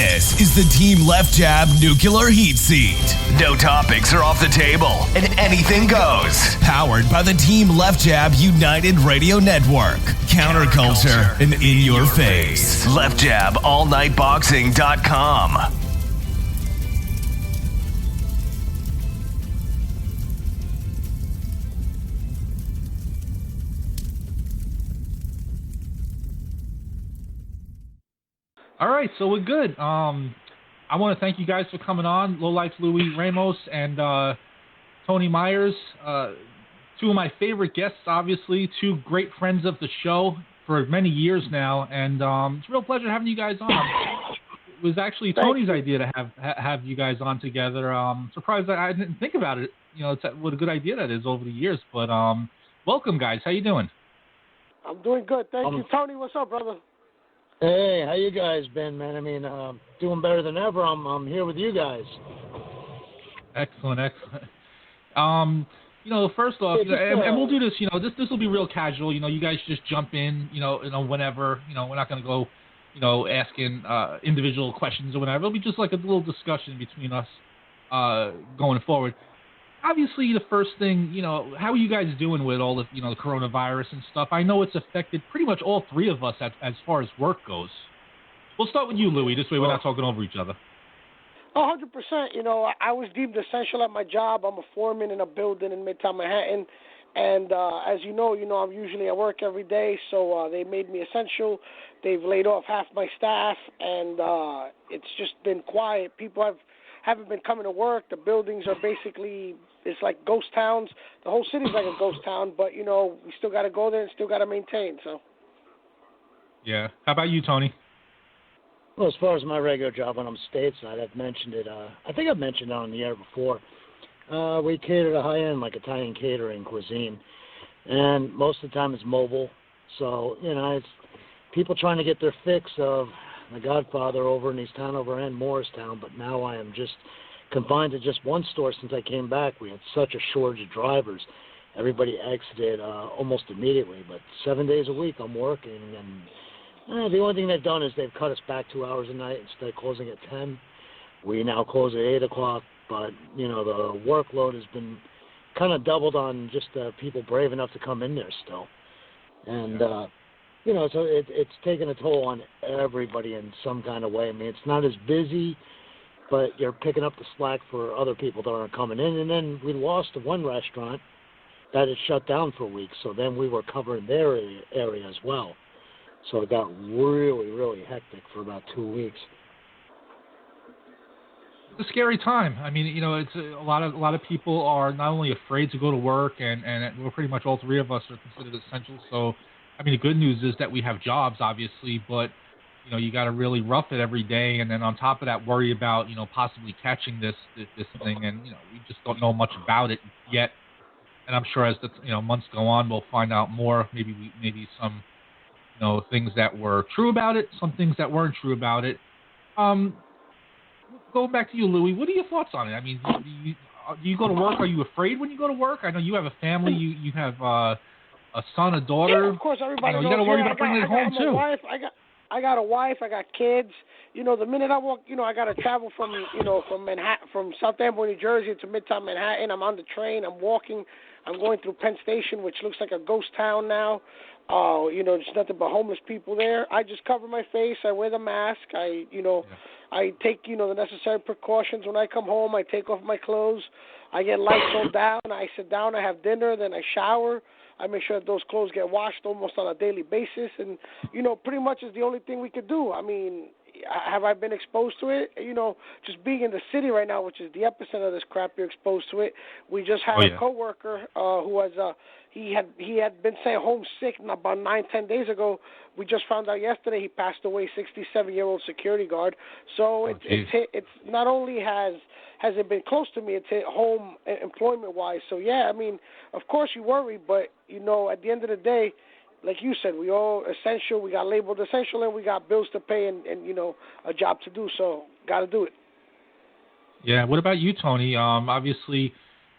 This is the TEAMLEFTJAB Nuclear Heat Seat. No topics are off the table, and anything goes. Powered by the TEAMLEFTJAB United Radio Network. Counterculture and in your face. LeftJabAllNightBoxing.com. All right, so we're good. I want to thank you guys for coming on, Lowlife Louie Ramos and Tony Myers, two of my favorite guests, obviously, two great friends of the show for many years now, and it's a real pleasure having you guys on. It was actually Tony's idea to have you guys on together. Surprised that I didn't think about it. You know, it's what a good idea that is over the years. But welcome, guys. How you doing? I'm doing good. Thank you. Tony, what's up, brother? Hey, how you guys been, man? I mean, doing better than ever. I'm here with you guys. Excellent. You know, first off, and we'll do this. You know, this will be real casual. You know, you guys just jump in. You know, whenever. You know, we're not going to go, asking individual questions or whatever. It'll be just like a little discussion between us going forward. Obviously, the first thing, how are you guys doing with all the, the coronavirus and stuff? I know it's affected pretty much all three of us as far as work goes. We'll start with you, Louie. This way we're not talking over each other. 100%. I was deemed essential at my job. I'm a foreman in a building in Midtown Manhattan. And as you know, I'm usually at work every day, so they made me essential. They've laid off half my staff, and it's just been quiet. People haven't been coming to work. The buildings are basically, it's like ghost towns. The whole city's like a ghost town, but, we still got to go there and still got to maintain, so. Yeah. How about you, Tony? Well, as far as my regular job when I'm stateside, I've mentioned it. I think I've mentioned it on the air before. We cater to high-end, like Italian catering cuisine, and most of the time it's mobile. So, it's people trying to get their fix of the Godfather over in East Hanover and Morristown, but now I am just confined to just one store since I came back. We had such a shortage of drivers. Everybody exited almost immediately, but 7 days a week I'm working, and the only thing they've done is they've cut us back 2 hours a night. Instead of closing at 10, we now close at 8 o'clock, but, the workload has been kind of doubled on just people brave enough to come in there still. And, so it's taken a toll on everybody in some kind of way. I mean, it's not as busy, but you're picking up the slack for other people that aren't coming in. And then we lost one restaurant that had shut down for weeks, so then we were covering their area as well. So it got really, really hectic for about 2 weeks. It's a scary time. I mean, it's a lot of people are not only afraid to go to work, and we're pretty much all three of us are considered essential. So, I mean, the good news is that we have jobs, obviously, but you got to really rough it every day, and then on top of that, worry about possibly catching this thing, and we just don't know much about it yet. And I'm sure as the months go on, we'll find out more. Maybe some things that were true about it, some things that weren't true about it. Going back to you, Louie, what are your thoughts on it? I mean, do you go to work? Are you afraid when you go to work? I know you have a family. You have a son, a daughter. Yeah, of course, everybody knows. You got to worry about bringing it home too. I got a wife. I got kids. The minute I walk, I got to travel from Manhattan, from South Amboy, New Jersey to Midtown Manhattan. I'm on the train. I'm walking. I'm going through Penn Station, which looks like a ghost town now. There's nothing but homeless people there. I just cover my face. I wear the mask. I take, the necessary precautions. When I come home, I take off my clothes. I get lights on down. I sit down. I have dinner. Then I shower. I make sure that those clothes get washed almost on a daily basis. And, pretty much is the only thing we could do. I mean, have I been exposed to it? Just being in the city right now, which is the epicenter of this crap, you're exposed to it. We just had a coworker who was he had been sent home sick about 9-10 days ago. We just found out yesterday he passed away. 67-year-old security guard. So it's not only has it been close to me, it's hit home employment-wise. So yeah, I mean, of course you worry, but at the end of the day, like you said, we all essential. We got labeled essential, and we got bills to pay and a job to do. So got to do it. Yeah. What about you, Tony? Obviously,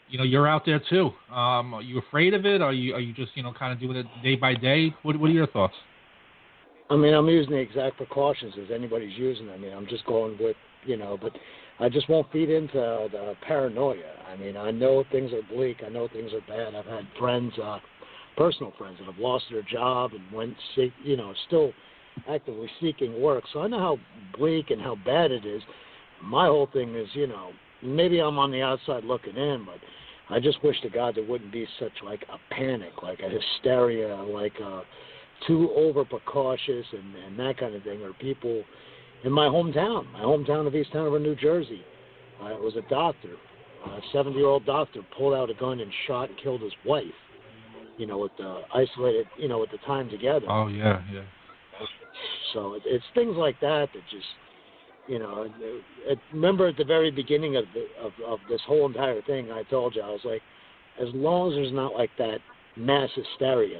you're out there too. Are you afraid of it? Are you just kind of doing it day by day? What are your thoughts? I mean, I'm using the exact precautions as anybody's using. I mean, I'm just going with, but I just won't feed into the paranoia. I mean, I know things are bleak. I know things are bad. I've had friends, personal friends, that have lost their job and went sick, still actively seeking work. So I know how bleak and how bad it is. My whole thing is, maybe I'm on the outside looking in, but I just wish to God there wouldn't be such like a panic, like a hysteria, like too over precautious and that kind of thing. Or people in my hometown of East Hanover, New Jersey, it was a doctor, a 70-year-old doctor pulled out a gun and shot and killed his wife, with the isolated, with the time together. Oh, yeah. So it's things like that just, remember at the very beginning of this whole entire thing, I told you, I was like, as long as there's not like that mass hysteria,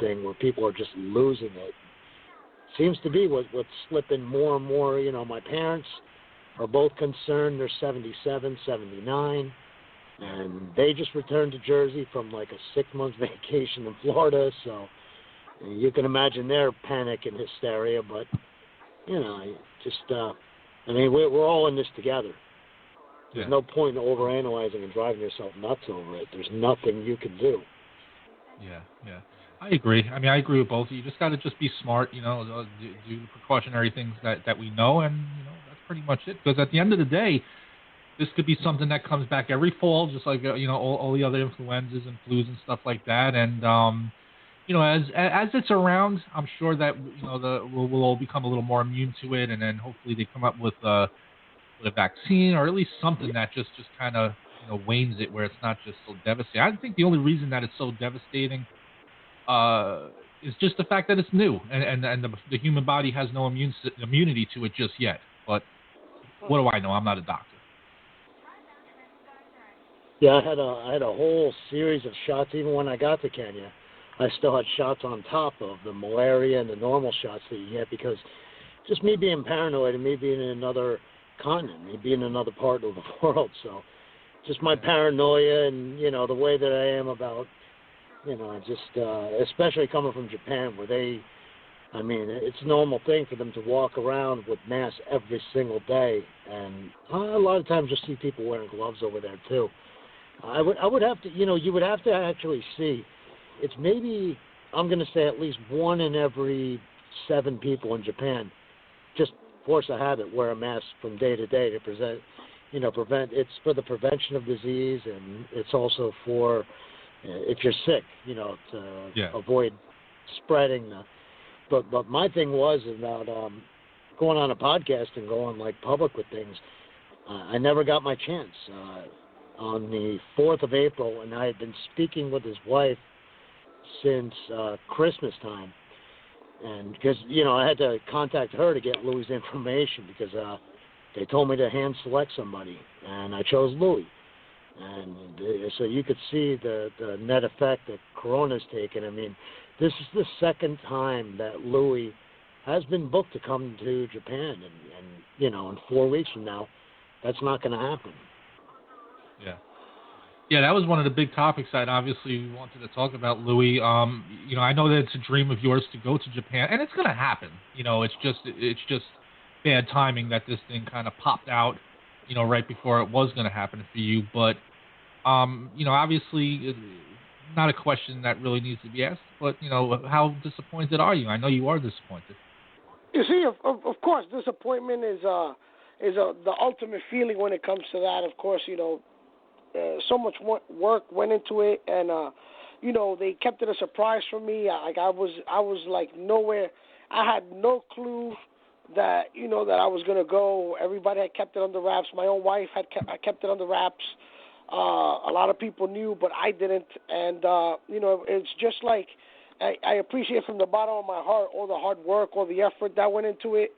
thing where people are just losing it, seems to be what's slipping more and more. My parents are both concerned. They're 77, 79, and they just returned to Jersey from like a 6-month vacation in Florida, so you can imagine their panic and hysteria, but, we're all in this together. There's no point in overanalyzing and driving yourself nuts over it. There's nothing you can do. Yeah. I agree. I mean, I agree with both. You just got to just be smart, do the precautionary things that we know, and, that's pretty much it. Because at the end of the day, this could be something that comes back every fall, just like, all the other influenzas and flus and stuff like that. And, as it's around, I'm sure that, we'll all become a little more immune to it, and then hopefully they come up with a vaccine or at least something that just kind of, wanes it, where it's not just so devastating. I think the only reason that it's so devastating is just the fact that it's new, and the human body has no immunity to it just yet. But what do I know? I'm not a doctor. Yeah, I had a whole series of shots. Even when I got to Kenya, I still had shots on top of the malaria and the normal shots that you get, because just me being paranoid and me being in another continent, me being in another part of the world. So just my paranoia and, the way that I am about, especially coming from Japan, where it's a normal thing for them to walk around with masks every single day. And a lot of times you'll see people wearing gloves over there too. I would have to, you would have to actually see. It's maybe, I'm going to say at least 1 in every 7 people in Japan just force a habit, wear a mask from day to day to prevent, it's for the prevention of disease, and it's also for, if you're sick, to avoid spreading. But my thing was about going on a podcast and going like public with things. I never got my chance. On the 4th of April, and I had been speaking with his wife since Christmas time, and because I had to contact her to get Louie's information, because they told me to hand select somebody, and I chose Louie. And so you could see the net effect that Corona's taken. I mean, this is the second time that Louie has been booked to come to Japan, and in 4 weeks from now, that's not going to happen. Yeah, that was one of the big topics that obviously we wanted to talk about, Louie. I know that it's a dream of yours to go to Japan, and it's going to happen. It's just bad timing that this thing kind of popped out, right before it was going to happen for you. But, obviously, not a question that really needs to be asked. But, how disappointed are you? I know you are disappointed. You see, of course, disappointment is the ultimate feeling when it comes to that. Of course, so much work went into it, and they kept it a surprise for me. I was like nowhere. I had no clue that that I was gonna go. Everybody had kept it under wraps. My own wife had kept it under wraps. A lot of people knew, but I didn't. And it's just like I appreciate from the bottom of my heart all the hard work, all the effort that went into it,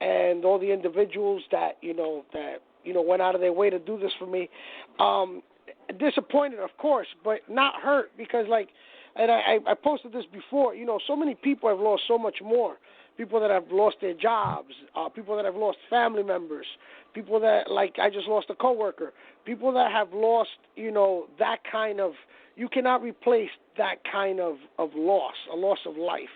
and all the individuals that went out of their way to do this for me. Disappointed, of course, but not hurt, because and I posted this before, so many people have lost so much more. People that have lost their jobs, people that have lost family members, people that, I just lost a coworker, people that have lost, that kind of, you cannot replace that kind of loss, a loss of life.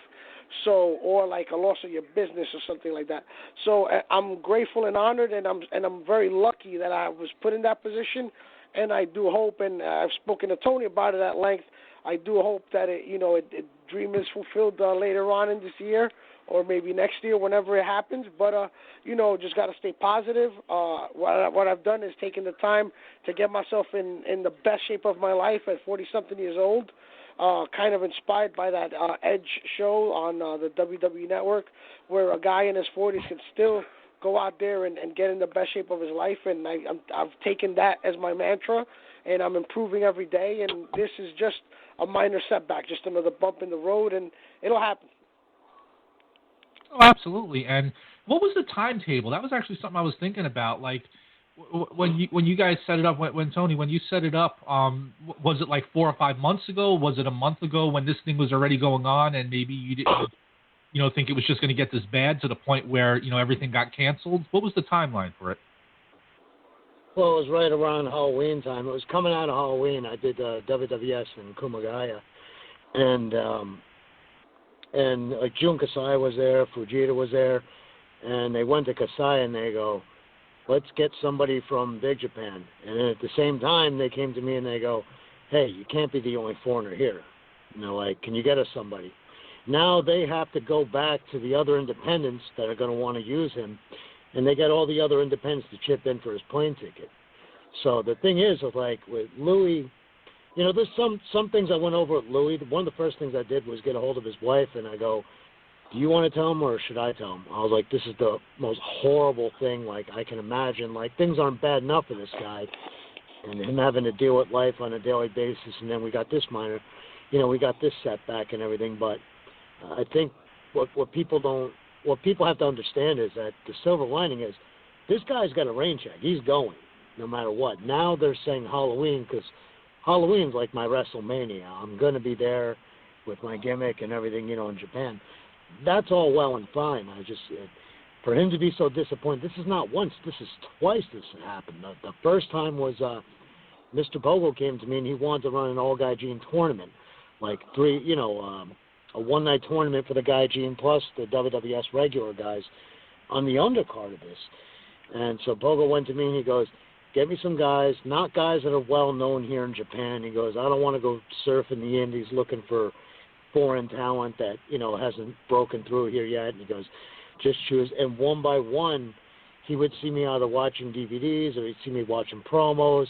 So, or like a loss of your business or something like that. So I'm grateful and honored, and I'm very lucky that I was put in that position. And I do hope, and I've spoken to Tony about it at length, I do hope that it dream is fulfilled later on in this year, or maybe next year, whenever it happens. But just got to stay positive. What I've done is taken the time to get myself in the best shape of my life at 40-something years old. Kind of inspired by that Edge show on the WWE Network, where a guy in his 40s can still go out there and get in the best shape of his life. And I've taken that as my mantra, and I'm improving every day. And this is just a minor setback, just another bump in the road, and it'll happen. Oh, absolutely. And what was the timetable? That was actually something I was thinking about. Like, when you guys set it up, Tony, when you set it up, was it like 4 or 5 months ago? Was it a month ago when this thing was already going on, and maybe you didn't, think it was just going to get this bad to the point where everything got canceled? What was the timeline for it? Well, it was right around Halloween time. It was coming out of Halloween. I did WWS in Kumagaya, and like Jun Kasai was there, Fujita was there, and they went to Kasai and they go, let's get somebody from Big Japan. And then at the same time, they came to me and they go, hey, you can't be the only foreigner here. Can you get us somebody? Now they have to go back to the other independents that are going to want to use him, and they get all the other independents to chip in for his plane ticket. So the thing is, with Louie, there's some things I went over with Louie. One of the first things I did was get a hold of his wife, and I go, do you want to tell him or should I tell him? I was like, this is the most horrible thing I can imagine. Things aren't bad enough for this guy, and him having to deal with life on a daily basis, and then we got this we got this setback and everything. But I think what people have to understand is that the silver lining is this guy's got a rain check. He's going no matter what. Now they're saying Halloween because Halloween's like my WrestleMania. I'm going to be there with my gimmick and everything, in Japan. That's all well and fine. For him to be so disappointed, this is not once, this is twice this happened. The first time was Mr. Bogle came to me and he wanted to run an all Gaijin tournament, a one-night tournament for the Gaijin plus the WWS regular guys on the undercard of this. And so Bogle went to me and he goes, get me some guys, not guys that are well-known here in Japan. He goes, I don't want to go surf in the Indies looking for foreign talent that, hasn't broken through here yet. And he goes, just choose. And one by one, he would see me either watching DVDs or he'd see me watching promos.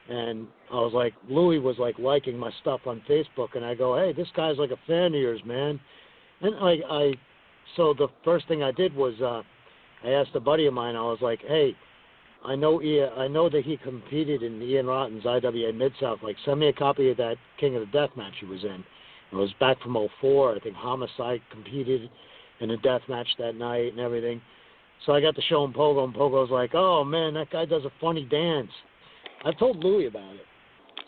And I was like, Louie was liking my stuff on Facebook. And I go, hey, this guy's like a fan of yours, man. And so the first thing I did was I asked a buddy of mine, I was like, hey, I know that he competed in Ian Rotten's IWA Mid-South. Send me a copy of that King of the Death match he was in. It was back from 2004. I think Homicide competed in a death match that night and everything. So I got to show him Pogo, and Pogo's like, oh, man, that guy does a funny dance. I told Louie about it.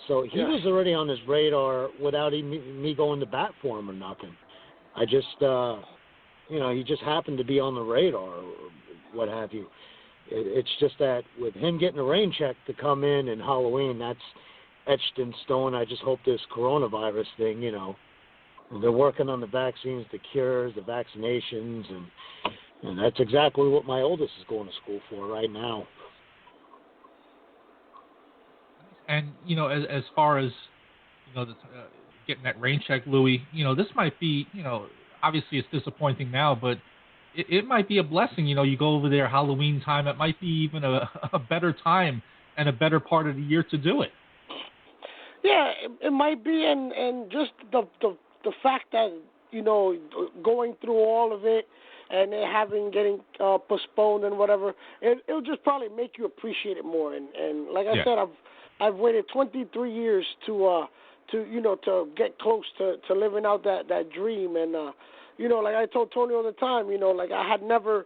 So he was already on his radar without me going to bat for him or nothing. I just, he just happened to be on the radar or what have you. It's just that with him getting a rain check to come in and Halloween, that's etched in stone. I just hope this coronavirus thing, they're working on the vaccines, the cures, the vaccinations, and that's exactly what my oldest is going to school for right now. And, as far as, getting that rain check, Louie, this might be, obviously it's disappointing now, but it might be a blessing. You go over there Halloween time. It might be even a better time and a better part of the year to do it. Yeah, it might be, and just the fact that going through all of it and it getting postponed and whatever, it'll just probably make you appreciate it more. And like I said, I've waited 23 years to get close to living out that dream. And like I told Tony all the time, I had never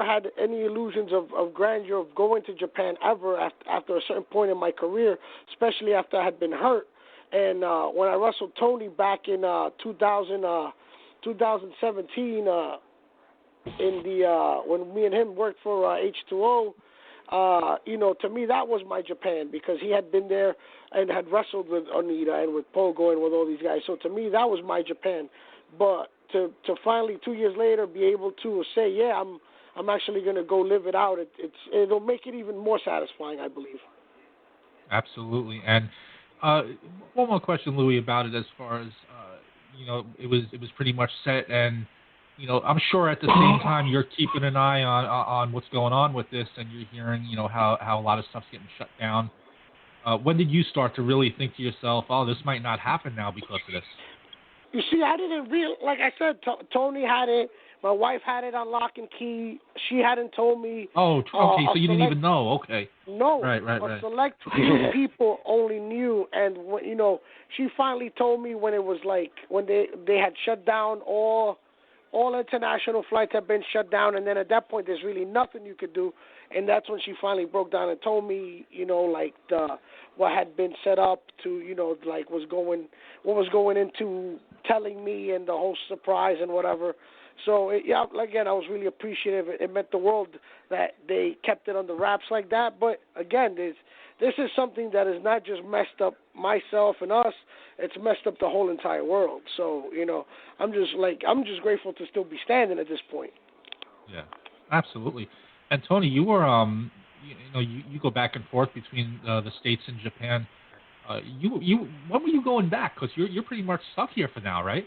had any illusions of grandeur of going to Japan ever after a certain point in my career, especially after I had been hurt. And when I wrestled Tony back in 2017, when me and him worked for H2O, to me that was my Japan because he had been there and had wrestled with Onita and with Pogo and with all these guys. So to me that was my Japan. But to finally 2 years later be able to say, yeah, I'm actually going to go live it out. It'll make it even more satisfying, I believe. Absolutely. And one more question, Louie, about it as far as it was pretty much set, and I'm sure at the same time you're keeping an eye on what's going on with this, and you're hearing how a lot of stuff's getting shut down. When did you start to really think to yourself, oh, this might not happen now because of this? You see, I didn't like I said, Tony had it. My wife had it on lock and key. She hadn't told me. Oh, okay, so you didn't even know. Okay. No. Right. A select few people only knew, and she finally told me when it was like when they had shut down all international flights had been shut down, and then at that point there's really nothing you could do, and that's when she finally broke down and told me, what had been set up to, what was going into telling me and the whole surprise and whatever. So, again, I was really appreciative. It meant the world that they kept it under wraps like that. But, again, this is something that has not just messed up myself and us. It's messed up the whole entire world. So, I'm just grateful to still be standing at this point. Yeah, absolutely. And, Tony, you were, you go back and forth between the States and Japan. When were you going back? Because you're pretty much stuck here for now, right?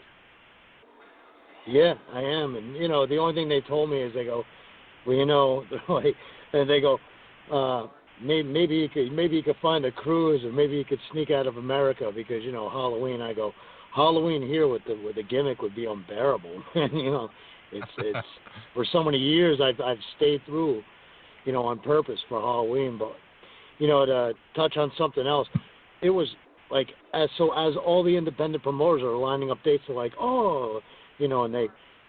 Yeah, I am, and the only thing they told me is they go, well, they're like, and they go, maybe you could find a cruise, or maybe you could sneak out of America because Halloween. I go, Halloween here with the gimmick would be unbearable, and it's for so many years I've stayed through, on purpose for Halloween, but to touch on something else, it was like as all the independent promoters are lining up dates, they're like, oh. And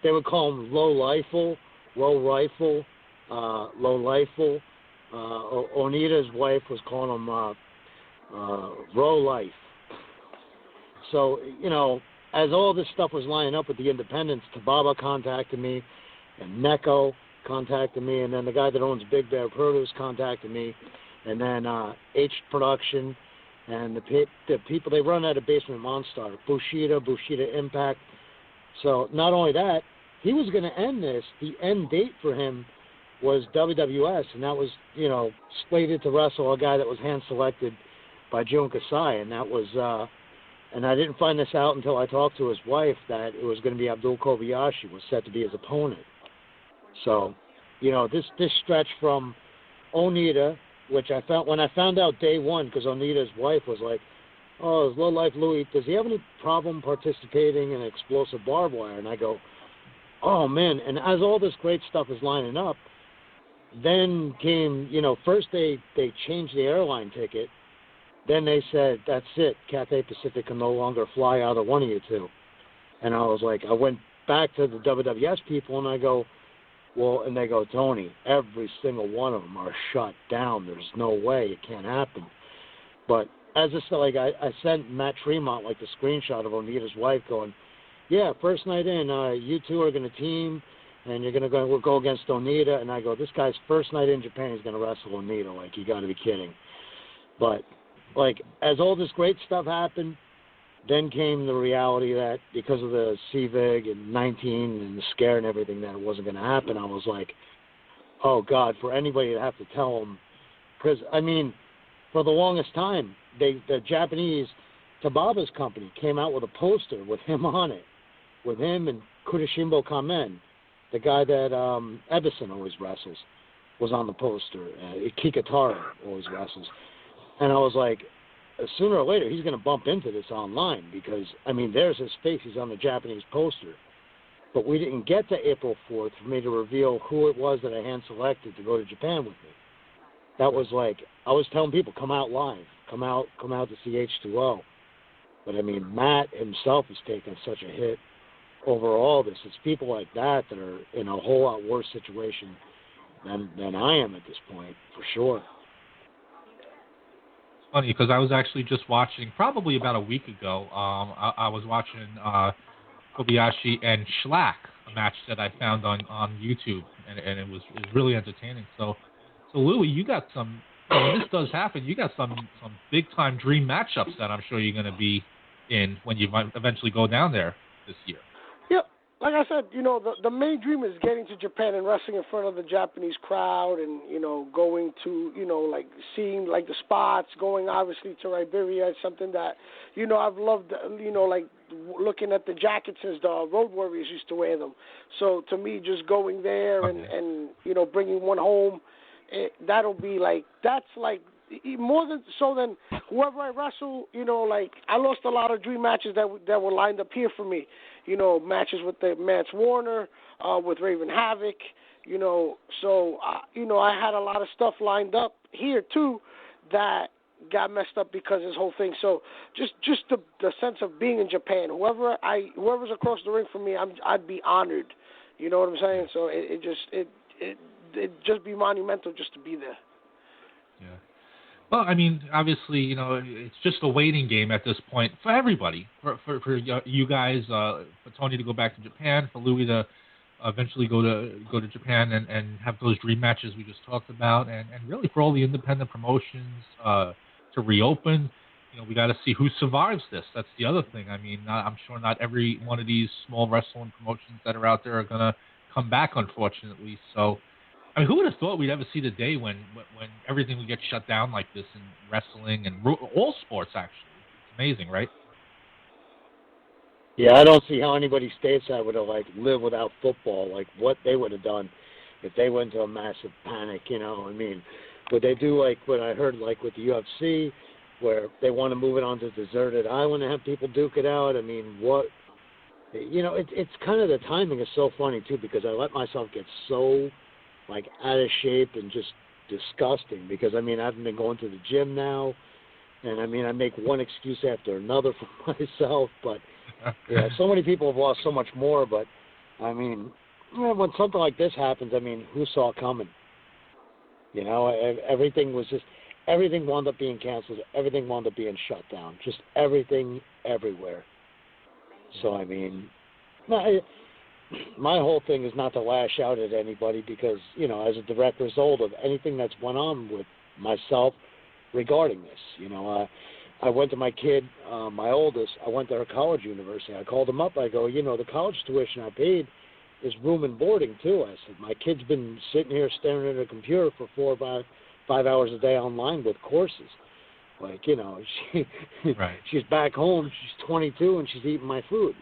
they would call them low rifle. Onita's wife was calling them row life. So, as all this stuff was lining up with the independents, Tababa contacted me, and Neko contacted me, and then the guy that owns Big Bear Produce contacted me, and then H Production, and the people, they run out of Basement Monstar, Bushida Impact. So not only that, he was going to end this. The end date for him was WWS, and that was, slated to wrestle a guy that was hand-selected by Jun Kasai, and that was, and I didn't find this out until I talked to his wife that it was going to be Abdul Kobayashi was set to be his opponent. So, this stretch from Onita, which I found when I found out day one, because Onita's wife was like, oh, is Lowlife Louie, does he have any problem participating in explosive barbed wire? And I go, oh, man. And as all this great stuff is lining up, then came, first they changed the airline ticket. Then they said, that's it. Cathay Pacific can no longer fly either one of you two. And I was like, I went back to the WWS people, and I go, well, and they go, Tony, every single one of them are shut down. There's no way. It can't happen. But as I sent Matt Tremont like the screenshot of Onita's wife going, yeah, first night in, you two are going to team, and you're going to go against Onita. And I go, this guy's first night in Japan, he's going to wrestle Onita. Like, you got to be kidding. But, like, as all this great stuff happened, then came the reality that because of the CVIG and 19 and the scare and everything that it wasn't going to happen, I was like, oh, God, for anybody to have to tell them. Because, for the longest time, the Japanese Tababa's company came out with a poster with him on it, with him and Kurishimbo Kamen, the guy that Ebison always wrestles, was on the poster. Kikatara always wrestles. And I was like, sooner or later he's going to bump into this online because, there's his face. He's on the Japanese poster. But we didn't get to April 4th for me to reveal who it was that I hand-selected to go to Japan with me. That was like, I was telling people, come out live. Come out to see H2O. But, Matt himself has taken such a hit over all this. It's people like that are in a whole lot worse situation than I am at this point, for sure. It's funny, because I was actually just watching, probably about a week ago, I was watching Kobayashi and Schlack, a match that I found on YouTube, and it was really entertaining. So Louie, you got some, when this does happen, you got some big-time dream matchups that I'm sure you're going to be in when you might eventually go down there this year. Yep. like I said, the main dream is getting to Japan and wrestling in front of the Japanese crowd, and going to like seeing like the spots, going obviously to Iberia. It's something that I've loved. Like looking at the jackets as the Road Warriors used to wear them. So to me, just going there and bringing one home, that'll be like that's like. More than whoever I wrestle, like I lost a lot of dream matches that were lined up here for me. Matches with the Mance Warner, with Raven Havoc, so I had a lot of stuff lined up here too that got messed up because of this whole thing. So just the sense of being in Japan, whoever's across the ring from me, I'd be honored. You know what I'm saying? So it just be monumental just to be there. Yeah. Well, I mean, obviously, it's just a waiting game at this point for everybody. For you guys, for Tony to go back to Japan, for Louie to eventually go to Japan and have those dream matches we just talked about, and really for all the independent promotions to reopen. We got to see who survives this. That's the other thing. I mean, I'm sure not every one of these small wrestling promotions that are out there are going to come back, unfortunately. So. I mean, who would have thought we'd ever see the day when everything would get shut down like this in wrestling and all sports, actually? It's amazing, right? Yeah, I don't see how anybody stateside would have, lived without football, what they would have done if they went into a massive panic, I mean, would they do, what I heard, with the UFC, where they want to move it onto a deserted island and have people duke it out? I mean, what... it's kind of the timing is so funny, too, because I let myself get so... out of shape and just disgusting because, I mean, I haven't been going to the gym now, and, I mean, I make one excuse after another for myself, but, yeah, so many people have lost so much more, but, I mean, when something like this happens, I mean, who saw it coming? Everything wound up being canceled, everything wound up being shut down, just everything everywhere. So, I mean, my whole thing is not to lash out at anybody because, as a direct result of anything that's went on with myself regarding this, I went to my kid, my oldest, I went to her college university. I called him up. I go, the college tuition I paid is room and boarding too. I said, my kid's been sitting here staring at a computer for 4 or 5 hours a day online with courses. She's back home. She's 22 and she's eating my food.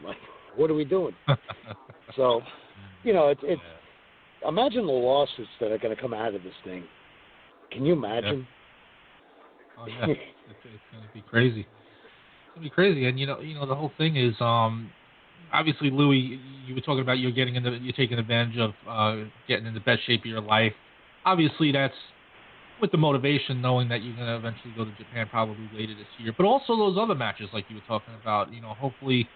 What are we doing? So, it's imagine the lawsuits that are going to come out of this thing. Can you imagine? Yeah. Oh yeah, it's going to be crazy. It's going to be crazy, and the whole thing is obviously, Louie, you were talking about you're taking advantage of getting in the best shape of your life. Obviously, that's with the motivation, knowing that you're going to eventually go to Japan probably later this year, but also those other matches like you were talking about. Hopefully.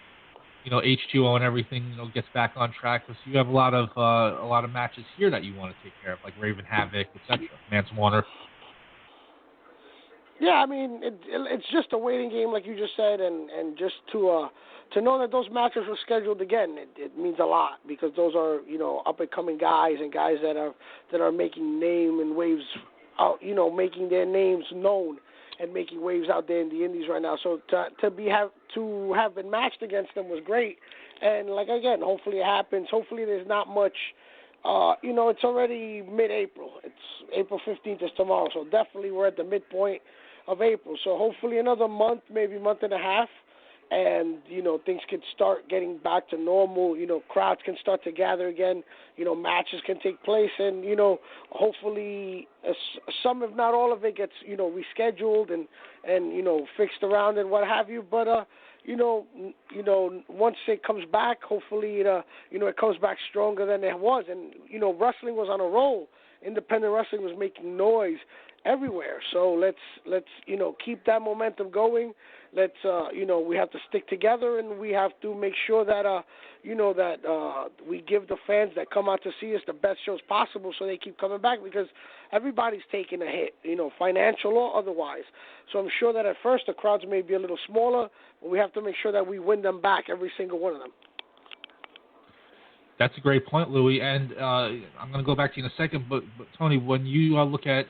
H2O and everything, gets back on track. So you have a lot of matches here that you want to take care of, like Raven Havoc, etc. Mance Warner. Yeah, I mean, it's just a waiting game, like you just said, and just to know that those matches were scheduled again, it means a lot because those are up and coming guys and guys that are making name and waves out, making their names known. And making waves out there in the Indies right now. So to have been matched against them was great. And again, hopefully it happens. Hopefully there's not much. It's already mid-April. It's April 15th is tomorrow. So definitely we're at the midpoint of April. So hopefully another month, maybe month and a half, and things can start getting back to normal. Crowds can start to gather again. Matches can take place, and hopefully some, if not all of it, gets rescheduled and fixed around and what have you. But once it comes back, hopefully it comes back stronger than it was. And wrestling was on a roll. Independent wrestling was making noise everywhere. So let's keep that momentum going. Let's we have to stick together, and we have to make sure that we give the fans that come out to see us the best shows possible, so they keep coming back because everybody's taking a hit, financial or otherwise. So I'm sure that at first the crowds may be a little smaller, but we have to make sure that we win them back, every single one of them. That's a great point, Louie, and I'm going to go back to you in a second. But Tony, when you look at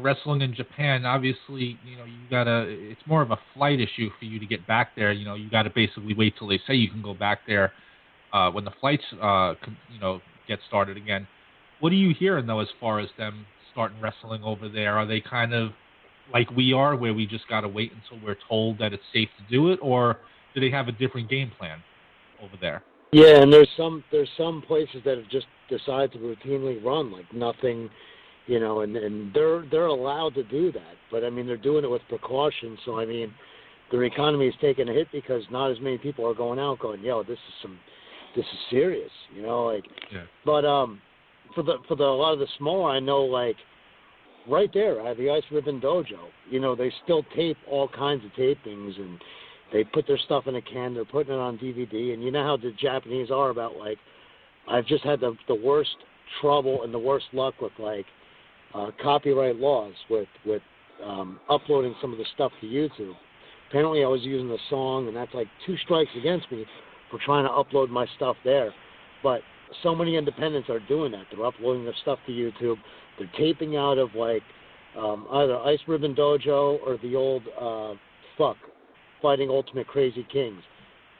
wrestling in Japan, obviously, you gotta. It's more of a flight issue for you to get back there. You gotta basically wait till they say you can go back there. when the flights get started again. What are you hearing though as far as them starting wrestling over there? Are they kind of like we are, where we just got to wait until we're told that it's safe to do it, or do they have a different game plan over there? Yeah, and there's some places that have just decided to routinely run like nothing, and they're allowed to do that. But I mean, they're doing it with precaution. So I mean, their economy is taking a hit because not as many people are going out going, yo, this is serious, Yeah. But for a lot of the smaller, I know, like right there, I have the Ice Ribbon Dojo. They still tape all kinds of tapings, and they put their stuff in a can. They're putting it on DVD, and you know how the Japanese are about, like, I've just had the worst trouble and the worst luck with, like, copyright laws with uploading some of the stuff to YouTube. Apparently I was using the song, and that's like 2 strikes against me for trying to upload my stuff there. But so many independents are doing that. They're uploading their stuff to YouTube. They're taping out of, like, either Ice Ribbon Dojo or the old, Fighting Ultimate Crazy Kings.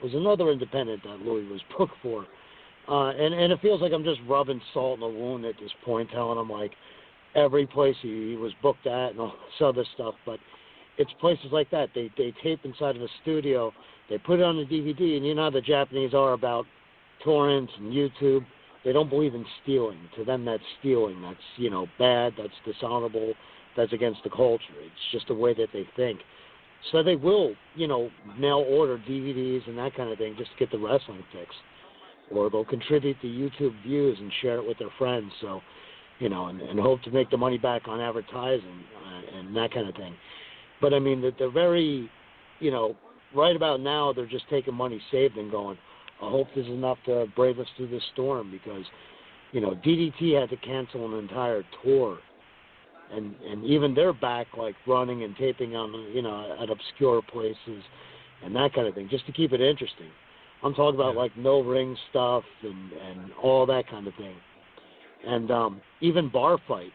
It was another independent that Louie was booked for. And it feels like I'm just rubbing salt in the wound at this point, telling him, like, every place he was booked at and all this other stuff. But it's places like that. They tape inside of a studio. They put it on the DVD, and you know how the Japanese are about torrents and YouTube. They don't believe in stealing. To them, that's stealing. That's, bad. That's dishonorable. That's against the culture. It's just the way that they think. So they will, mail order DVDs and that kind of thing just to get the wrestling fix. Or they'll contribute to YouTube views and share it with their friends. So, and hope to make the money back on advertising and that kind of thing. But, I mean, they're very, right about now they're just taking money saved and going, I hope this is enough to brave us through this storm because, DDT had to cancel an entire tour. And even they're back, like, running and taping on, at obscure places and that kind of thing, just to keep it interesting. I'm talking about, like, no-ring stuff and all that kind of thing. And even Bar Fight,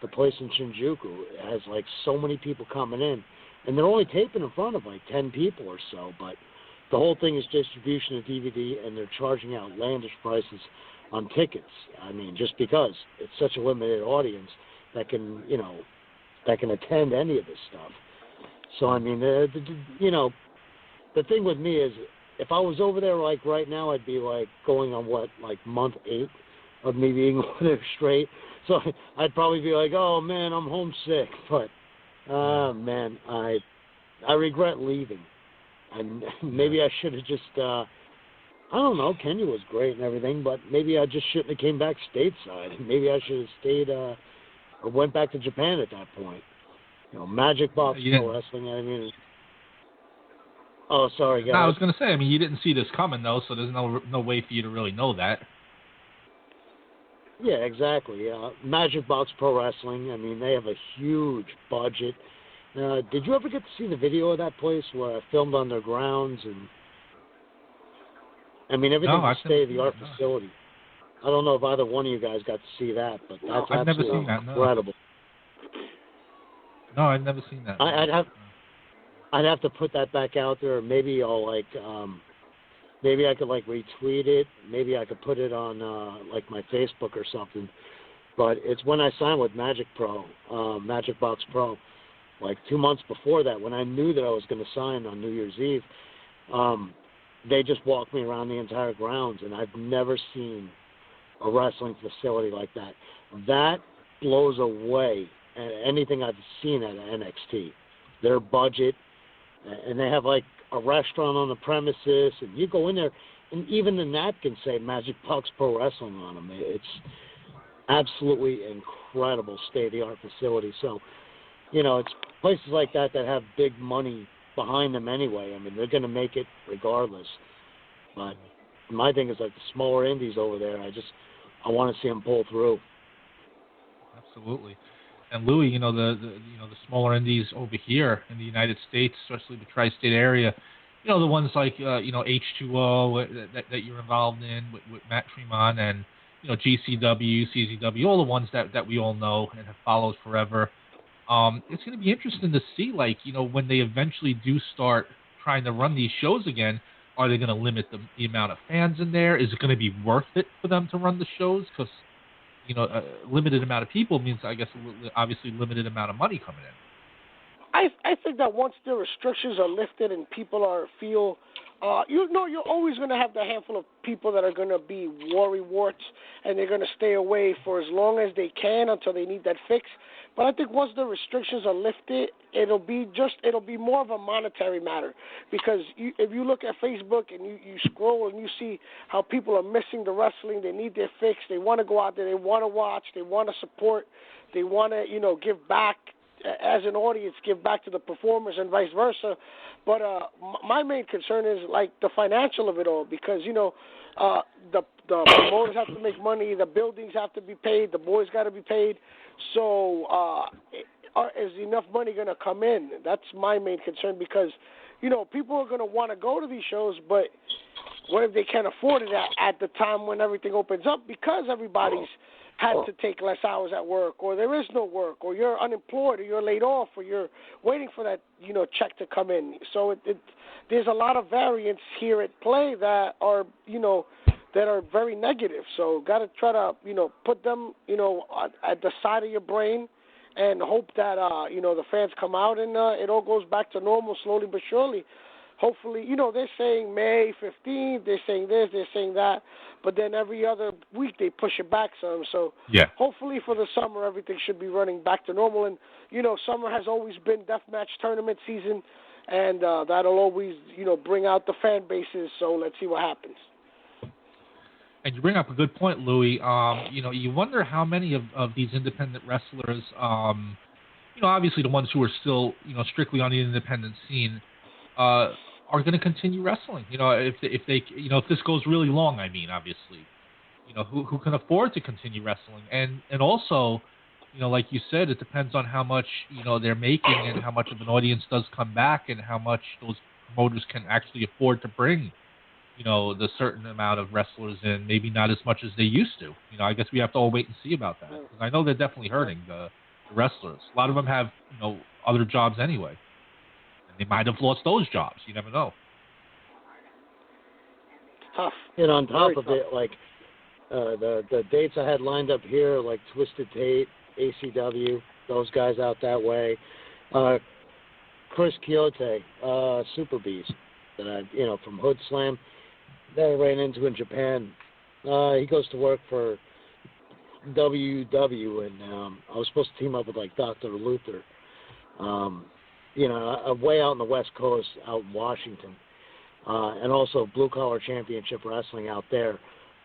the place in Shinjuku, has, like, so many people coming in. And they're only taping in front of, like, 10 people or so. But the whole thing is distribution of DVD, and they're charging outlandish prices on tickets. I mean, just because it's such a limited audience that can, that can attend any of this stuff. So, I mean, the thing with me is, if I was over there, like, right now, I'd be, like, going on, month 8 of me being over there straight. So I'd probably be like, oh, man, I'm homesick. But, man, I regret leaving. And maybe I should have just, I don't know, Kenya was great and everything, but maybe I just shouldn't have came back stateside. Maybe I should have stayed, or went back to Japan at that point. Magic Box Pro Wrestling, I mean. Oh, sorry, guys. No, I was going to say, I mean, you didn't see this coming, though, so there's no way for you to really know that. Yeah, exactly. Magic Box Pro Wrestling, I mean, they have a huge budget. Did you ever get to see the video of that place where I filmed on their grounds? And I mean, everything's a state-of-the-art facility. I don't know if either one of you guys got to see that, but that's I've never absolutely seen that, incredible. No, I've never seen that. I'd have to put that back out there. Maybe I'll maybe I could retweet it. Maybe I could put it on my Facebook or something. But it's when I signed with Magic Box Pro, like 2 months before that, when I knew that I was going to sign on New Year's Eve. They just walked me around the entire grounds, and I've never seen a wrestling facility like that. That blows away anything I've seen at NXT. Their budget. And they have, a restaurant on the premises, and you go in there, and even the napkins say Magic Box Pro Wrestling on them. It's absolutely incredible state-of-the-art facility. So, it's places like that that have big money behind them anyway. I mean, they're going to make it regardless. But my thing is, the smaller indies over there, I want to see them pull through. Absolutely. And Louie, the smaller indies over here in the United States, especially the tri-state area, the ones like H2O that you're involved in with Matt Tremont and GCW, CZW, all the ones that we all know and have followed forever. It's going to be interesting to see, when they eventually do start trying to run these shows again, Are they going to limit the amount of fans in there? Is it going to be worth it for them to run the shows? Because, a limited amount of people means, I guess, obviously limited amount of money coming in. I think that once the restrictions are lifted and people feel, you're always going to have the handful of people that are going to be worrywarts, and they're going to stay away for as long as they can until they need that fix. But I think once the restrictions are lifted, it'll be more of a monetary matter, because if you look at Facebook and you scroll and you see how people are missing the wrestling, they need their fix, they want to go out there, they want to watch, they want to support, they want to give back. As an audience, give back to the performers and vice versa. But my main concern is like the financial of it all, because the promoters have to make money, the buildings have to be paid, the boys got to be paid. So is enough money going to come in? That's my main concern, because people are going to want to go to these shows, but what if they can't afford it at the time when everything opens up, because everybody's had to take less hours at work, or there is no work, or you're unemployed, or you're laid off, or you're waiting for that check to come in. So there's a lot of variants here at play that are that are very negative. So got to try to put them at the side of your brain, and hope that the fans come out and it all goes back to normal slowly but surely. Hopefully, they're saying May 15th, they're saying this, they're saying that, but then every other week they push it back some. So hopefully for the summer, everything should be running back to normal. And, summer has always been deathmatch tournament season, and that'll always, bring out the fan bases. So let's see what happens. And you bring up a good point, Louie. You wonder how many of these independent wrestlers, obviously the ones who are still, strictly on the independent scene, are going to continue wrestling. If this goes really long, obviously, who can afford to continue wrestling, and also, like you said, it depends on how much they're making and how much of an audience does come back, and how much those promoters can actually afford to bring, the certain amount of wrestlers in. Maybe not as much as they used to. I guess we have to all wait and see about that. 'Cause I know they're definitely hurting the wrestlers. A lot of them have other jobs anyway. They might have lost those jobs. You never know. It's tough. And on top of it, like the dates I had lined up here, like Twisted Tate, ACW, those guys out that way. Chris Quixote, Super Beast, that I, from Hood Slam, that I ran into in Japan. He goes to work for WW, and I was supposed to team up with like Dr. Luther. Way out on the West Coast, out in Washington, and also Blue Collar Championship Wrestling out there.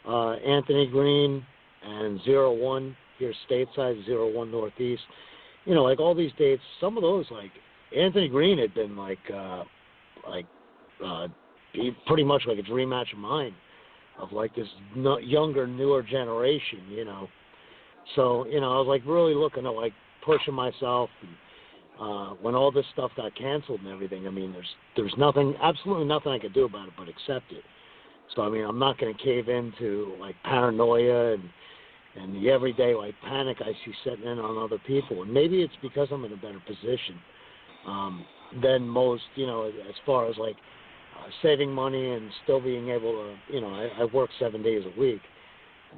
Anthony Green and 01 here stateside, 01 Northeast. Like all these dates, some of those, like Anthony Green had been pretty much like a dream match of mine, of like this younger, newer generation, So, I was like really looking at like pushing myself. And, when all this stuff got canceled and everything, there's nothing, absolutely nothing I could do about it but accept it. So, I'm not going to cave into, like, paranoia and the everyday, like, panic I see setting in on other people. And maybe it's because I'm in a better position than most, as far as, like, saving money and still being able to, I work 7 days a week.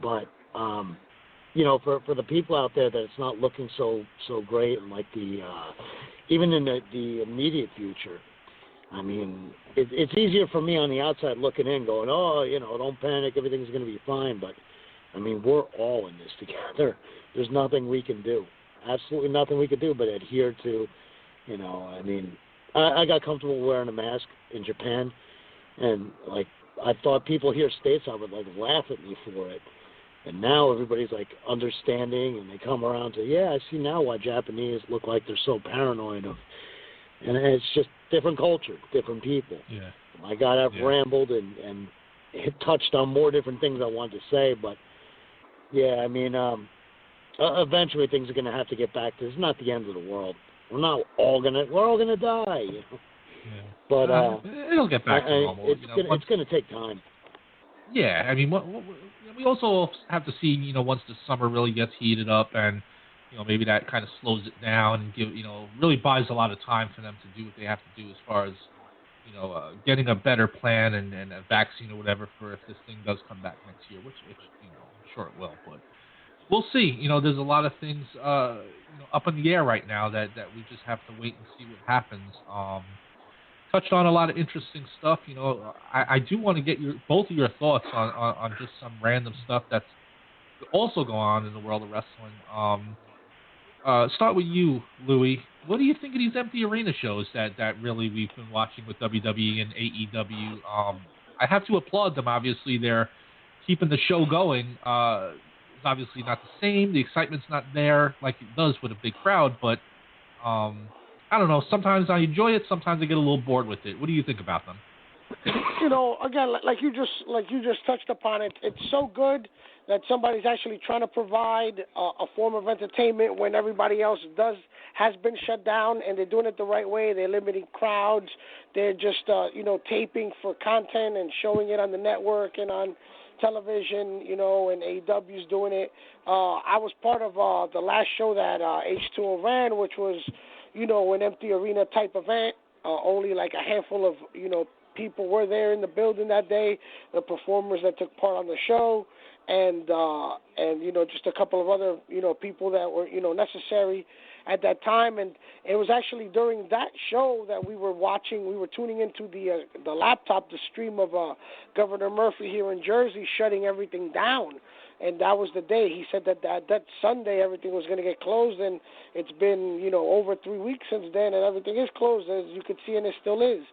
But, for the people out there that it's not looking so great, and like even in the immediate future, it's easier for me on the outside looking in, going, don't panic, everything's going to be fine. But we're all in this together. There's nothing we can do, absolutely nothing we can do, but adhere to, I got comfortable wearing a mask in Japan, and like I thought people here stateside would like laugh at me for it. And now everybody's like understanding, and they come around to, I see now why Japanese look like they're so paranoid of, and it's just different culture, different people. Yeah. My God, I've rambled and it touched on more different things I wanted to say, but eventually things are going to have to get back to. It's not the end of the world. We're all gonna die. Yeah. But it'll get back to normal. It's going to take time. Yeah, we also have to see, once the summer really gets heated up, and maybe that kind of slows it down and really buys a lot of time for them to do what they have to do as far as getting a better plan and a vaccine or whatever for if this thing does come back next year, which I'm sure it will. But we'll see. There's a lot of things up in the air right now that we just have to wait and see what happens. Touched on a lot of interesting stuff. I do want to get both of your thoughts on just some random stuff that's also going on in the world of wrestling. Start with you, Louie. What do you think of these empty arena shows that really we've been watching with WWE and AEW? I have to applaud them. Obviously, they're keeping the show going. It's obviously not the same. The excitement's not there like it does with a big crowd, but I don't know. Sometimes I enjoy it. Sometimes I get a little bored with it. What do you think about them? Again, like you just touched upon it, it's so good that somebody's actually trying to provide a form of entertainment when everybody else has been shut down, and they're doing it the right way. They're limiting crowds. They're just taping for content and showing it on the network and on television, and AEW's doing it. I was part of the last show that H2O ran, which was, an empty arena type event. Only like a handful of, people were there in the building that day, the performers that took part on the show, and just a couple of other, people that were, necessary at that time. And it was actually during that show that we were tuning into the laptop, the stream of Governor Murphy here in Jersey shutting everything down. And that was the day. He said that Sunday everything was going to get closed, and it's been, over 3 weeks since then, and everything is closed, as you can see, and it still is.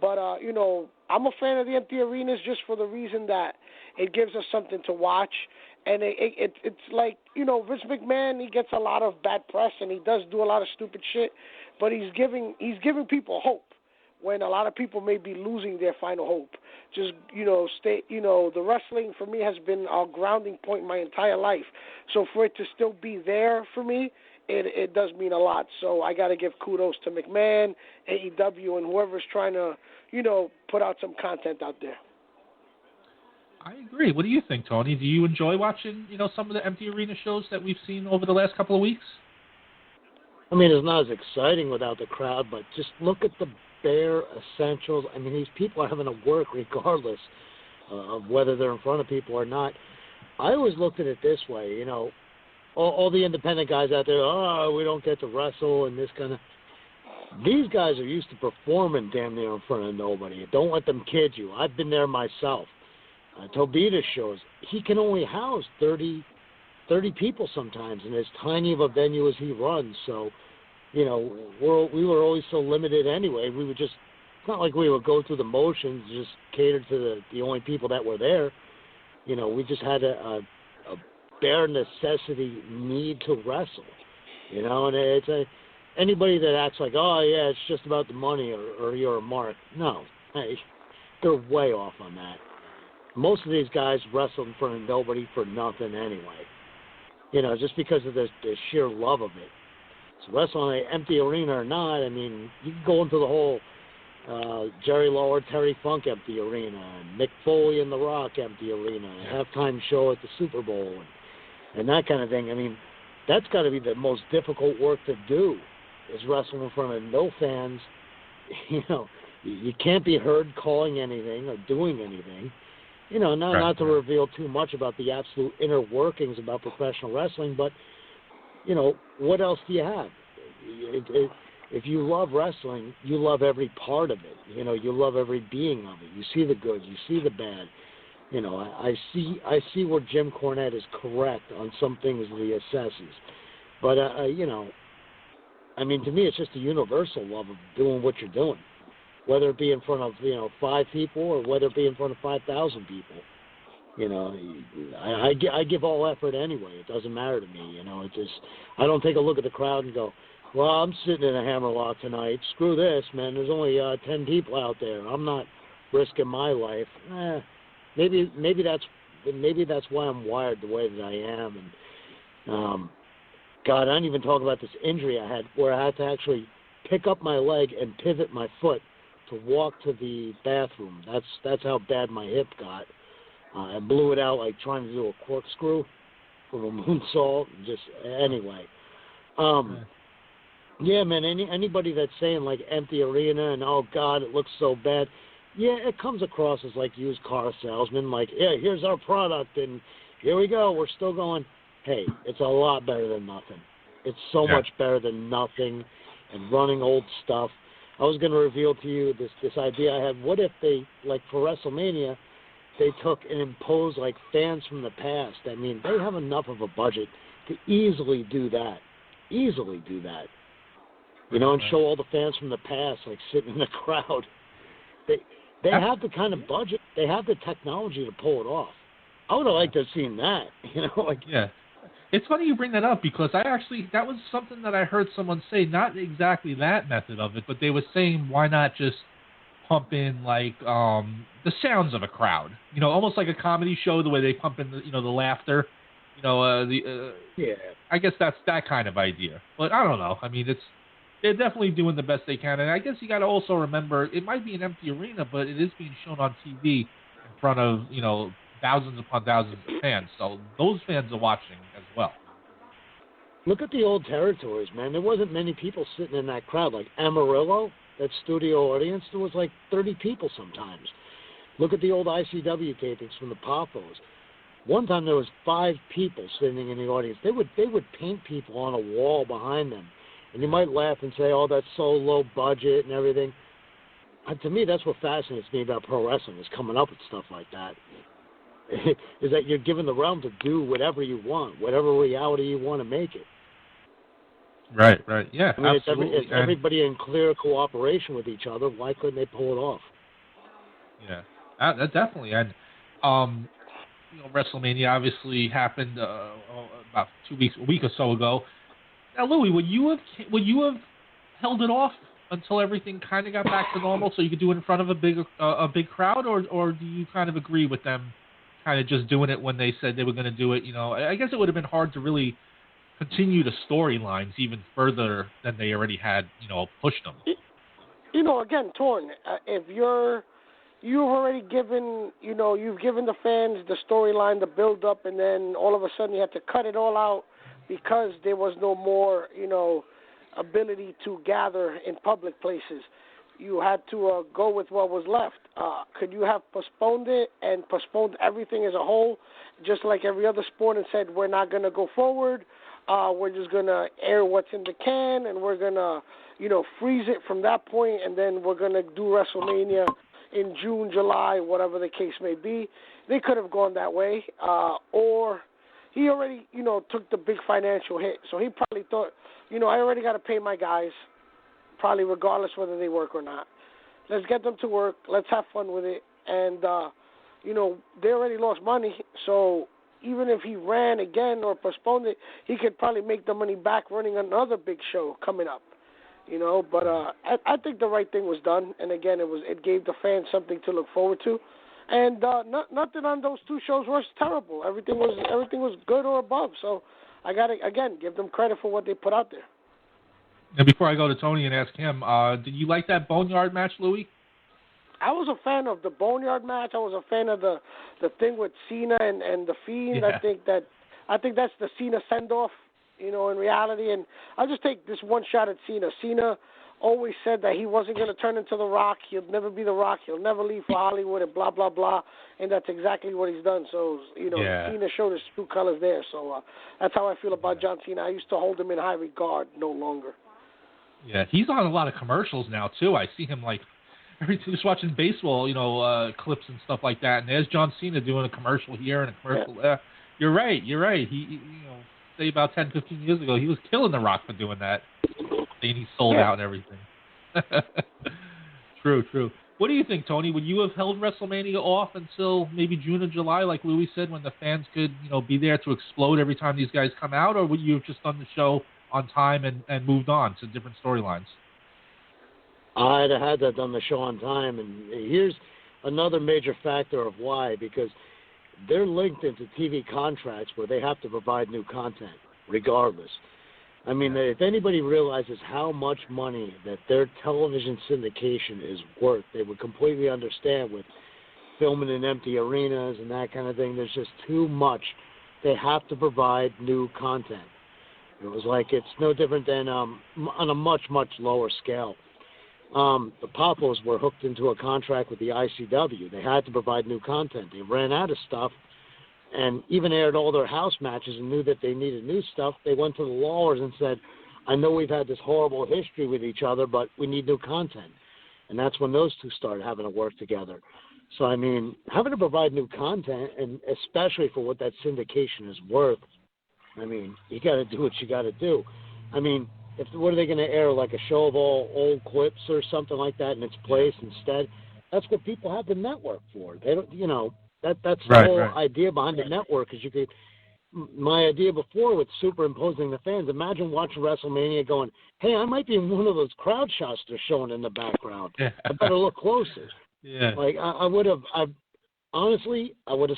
But, I'm a fan of the empty arenas just for the reason that it gives us something to watch. And it's like, Vince McMahon, he gets a lot of bad press, and he does do a lot of stupid shit, but he's giving people hope when a lot of people may be losing their final hope. Just, the wrestling for me has been a grounding point my entire life. So for it to still be there for me, it does mean a lot. So I got to give kudos to McMahon, AEW, and whoever's trying to, put out some content out there. I agree. What do you think, Tony? Do you enjoy watching, some of the empty arena shows that we've seen over the last couple of weeks? I mean, it's not as exciting without the crowd, but just look at the bare essentials. I mean, these people are having to work regardless of whether they're in front of people or not. I always looked at it this way, all the independent guys out there, we don't get to wrestle and this kind of. These guys are used to performing damn near in front of nobody. Don't let them kid you. I've been there myself. Tobita shows, he can only house 30 people sometimes in as tiny of a venue as he runs. So, we were always so limited anyway. We would just, it's not like we would go through the motions, just cater to the only people that were there. We just had a bare necessity need to wrestle, and it's anybody that acts like, it's just about the money or you're a mark. No, hey, they're way off on that. Most of these guys wrestle in front of nobody for nothing anyway, just because of the sheer love of it. So wrestling in an empty arena or not, I mean, you can go into the whole Jerry Lawler, Terry Funk empty arena, and Mick Foley and The Rock empty arena, a halftime show at the Super Bowl, and that kind of thing. I mean, that's got to be the most difficult work to do, is wrestling in front of no fans. You can't be heard calling anything or doing anything. Not to reveal too much about the absolute inner workings about professional wrestling, but, what else do you have? If you love wrestling, you love every part of it. You love every being of it. You see the good, you see the bad. I see where Jim Cornette is correct on some things that he assesses. But, I mean, to me, it's just a universal love of doing what you're doing, whether it be in front of, 5 people or whether it be in front of 5,000 people. I give all effort anyway. It doesn't matter to me. I don't take a look at the crowd and go, well, I'm sitting in a hammerlock tonight. Screw this, man. There's only 10 people out there. I'm not risking my life. Maybe that's why I'm wired the way that I am. And God, I didn't even talk about this injury I had where I had to actually pick up my leg and pivot my foot to walk to the bathroom. That's how bad my hip got. I blew it out like trying to do a corkscrew from a moonsault. Just anyway. Yeah, man. Anybody that's saying like empty arena and oh God, it looks so bad. Yeah, it comes across as like used car salesman. Like, yeah, here's our product, and here we go. We're still going. Hey, it's a lot better than nothing. It's so much better than nothing, and running old stuff. I was going to reveal to you this idea I had. What if they, like for WrestleMania, they took and imposed like fans from the past? I mean, they have enough of a budget to easily do that. You know, and show all the fans from the past like sitting in the crowd. They have the kind of budget. They have the technology to pull it off. I would have liked to have seen that. You know, like It's funny you bring that up because that was something that I heard someone say. Not exactly that method of it, but they were saying why not just pump in like the sounds of a crowd. You know, almost like a comedy show, the way they pump in the laughter. You know, I guess that's that kind of idea. But I don't know. I mean, they're definitely doing the best they can, and I guess you got to also remember it might be an empty arena, but it is being shown on TV in front of thousands upon thousands of fans. So those fans are watching as well. Look at the old territories, man. There wasn't many people sitting in that crowd. Like Amarillo, that studio audience, there was like 30 people sometimes. Look at the old ICW tapings from the Pothos. One time there was 5 people sitting in the audience. They would paint people on a wall behind them. And you might laugh and say, oh, that's so low budget and everything. To me, that's what fascinates me about pro wrestling, is coming up with stuff like that. Is that you're given the realm to do whatever you want, whatever reality you want to make it. Right. Yeah, I mean, absolutely. It's everybody in clear cooperation with each other. Why couldn't they pull it off? Yeah, definitely. And, WrestleMania obviously happened about a week or so ago. Now, Louie, would you have held it off until everything kind of got back to normal, so you could do it in front of a big crowd, or do you kind of agree with them, kind of just doing it when they said they were going to do it? I guess it would have been hard to really continue the storylines even further than they already had, pushed them. Again, Torn. If you've already given, you've given the fans the storyline, the build up, and then all of a sudden you had to cut it all out because there was no more, ability to gather in public places. You had to go with what was left. Could you have postponed it and postponed everything as a whole, just like every other sport, and said we're not going to go forward, we're just going to air what's in the can, and we're going to, freeze it from that point, and then we're going to do WrestleMania in June, July, whatever the case may be? They could have gone that way, or he already, took the big financial hit. So he probably thought, I already got to pay my guys, probably regardless whether they work or not. Let's get them to work. Let's have fun with it. And, they already lost money. So even if he ran again or postponed it, he could probably make the money back running another big show coming up. But I think the right thing was done. And, again, it gave the fans something to look forward to. And nothing on those 2 shows was terrible. Everything was good or above. So I got to, again, give them credit for what they put out there. Now, before I go to Tony and ask him, did you like that Boneyard match, Louie? I was a fan of the Boneyard match. I was a fan of the thing with Cena and the Fiend. Yeah. I think that's the Cena send-off, in reality. And I'll just take this one shot at Cena. Cena always said that he wasn't going to turn into The Rock. He'll never be The Rock. He'll never leave for Hollywood and blah, blah, blah. And that's exactly what he's done. So, Cena showed his true colors there. So that's how I feel about John Cena. I used to hold him in high regard, no longer. Yeah, he's on a lot of commercials now, too. I see him, just watching baseball, clips and stuff like that. And there's John Cena doing a commercial here and a commercial there. You're right. He say about 10, 15 years ago, he was killing The Rock for doing that. And he sold out and everything. True. What do you think, Tony? Would you have held WrestleMania off until maybe June or July, like Louie said, when the fans could, be there to explode every time these guys come out? Or would you have just done the show on time and moved on to different storylines? I'd have had that done the show on time. And here's another major factor of why, because they're linked into TV contracts where they have to provide new content regardless. I mean, if anybody realizes how much money that their television syndication is worth, they would completely understand with filming in empty arenas and that kind of thing. There's just too much. They have to provide new content. It was like it's no different than on a much, much lower scale. The Poppos were hooked into a contract with the ICW. They had to provide new content. They ran out of stuff and even aired all their house matches and knew that they needed new stuff. They went to the Lawlers and said, I know we've had this horrible history with each other, but we need new content. And that's when those two started having to work together. So, I mean, having to provide new content, and especially for what that syndication is worth, I mean, you got to do what you got to do. I mean, what are they going to air, like a show of all old clips or something like that in its place instead? That's what people have the network for. They don't, you know, that's the whole idea behind the network. Is you could, my idea before with superimposing the fans. Imagine watching WrestleMania, going, "Hey, I might be in one of those crowd shots they're showing in the background. I better look closer." Yeah. Like I would have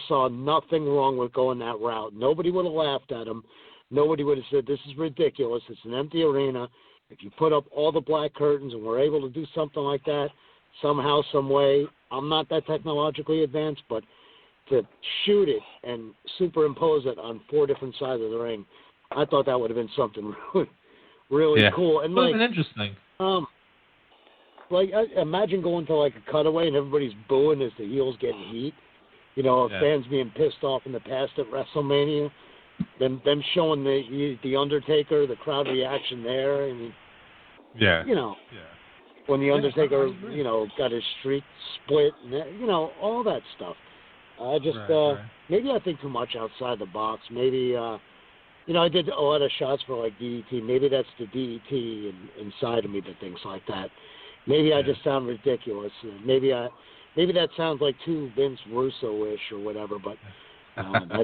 saw nothing wrong with going that route. Nobody would have laughed at him. Nobody would have said, this is ridiculous. It's an empty arena. If you put up all the black curtains and we're able to do something like that somehow, some way, I'm not that technologically advanced, but to shoot it and superimpose it on 4 different sides of the ring, I thought that would have been something really cool. And like, interesting. Like, imagine going to like a cutaway and everybody's booing as the heels getting heat. You know, fans being pissed off in the past at WrestleMania. Them showing the Undertaker, the crowd reaction there, and you know, when the Undertaker, you know, got his streak split, and you know, all that stuff. I just maybe I think too much outside the box. Maybe you know, I did a lot of shots for like DDT. Maybe that's the DDT inside of me that thinks like that. Maybe I just sound ridiculous. Maybe that sounds like too Vince Russo-ish or whatever, but.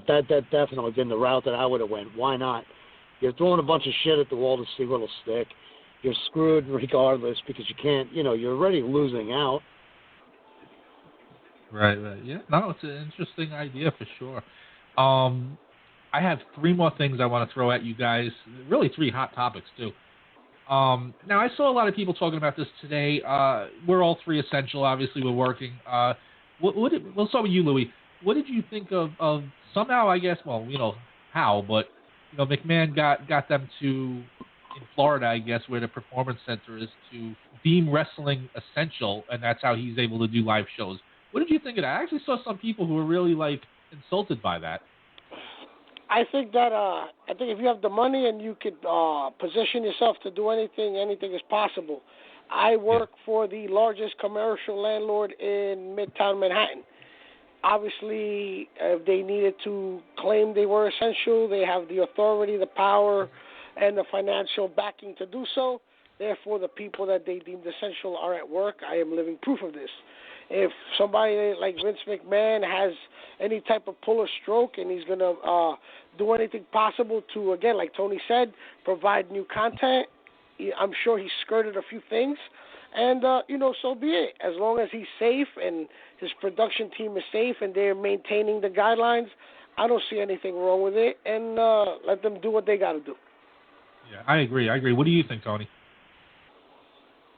That definitely been the route that I would have went. Why not? You're throwing a bunch of shit at the wall to see what'll stick. You're screwed regardless because you can't, you know, you're already losing out. Right. Yeah, no, it's an interesting idea for sure. I have 3 more things I want to throw at you guys. Really 3 hot topics too. Now, I saw a lot of people talking about this today. We're all 3 essential. Obviously, we're working. We'll start with you, Louie. What did you think of somehow, I guess, well, you know, how, but, you know, McMahon got them to, in Florida, I guess, where the Performance Center is, to deem wrestling essential, and that's how he's able to do live shows. What did you think of that? I actually saw some people who were really, like, insulted by that. I think if you have the money and you could position yourself to do anything is possible. I work for the largest commercial landlord in Midtown Manhattan. Obviously, if they needed to claim they were essential, they have the authority, the power, and the financial backing to do so. Therefore, the people that they deemed essential are at work. I am living proof of this. If somebody like Vince McMahon has any type of pull or stroke and he's going to do anything possible to, again, like Tony said, provide new content, I'm sure he skirted a few things. And, you know, so be it. As long as he's safe and his production team is safe and they're maintaining the guidelines, I don't see anything wrong with it. And let them do what they got to do. Yeah, I agree. What do you think, Tony?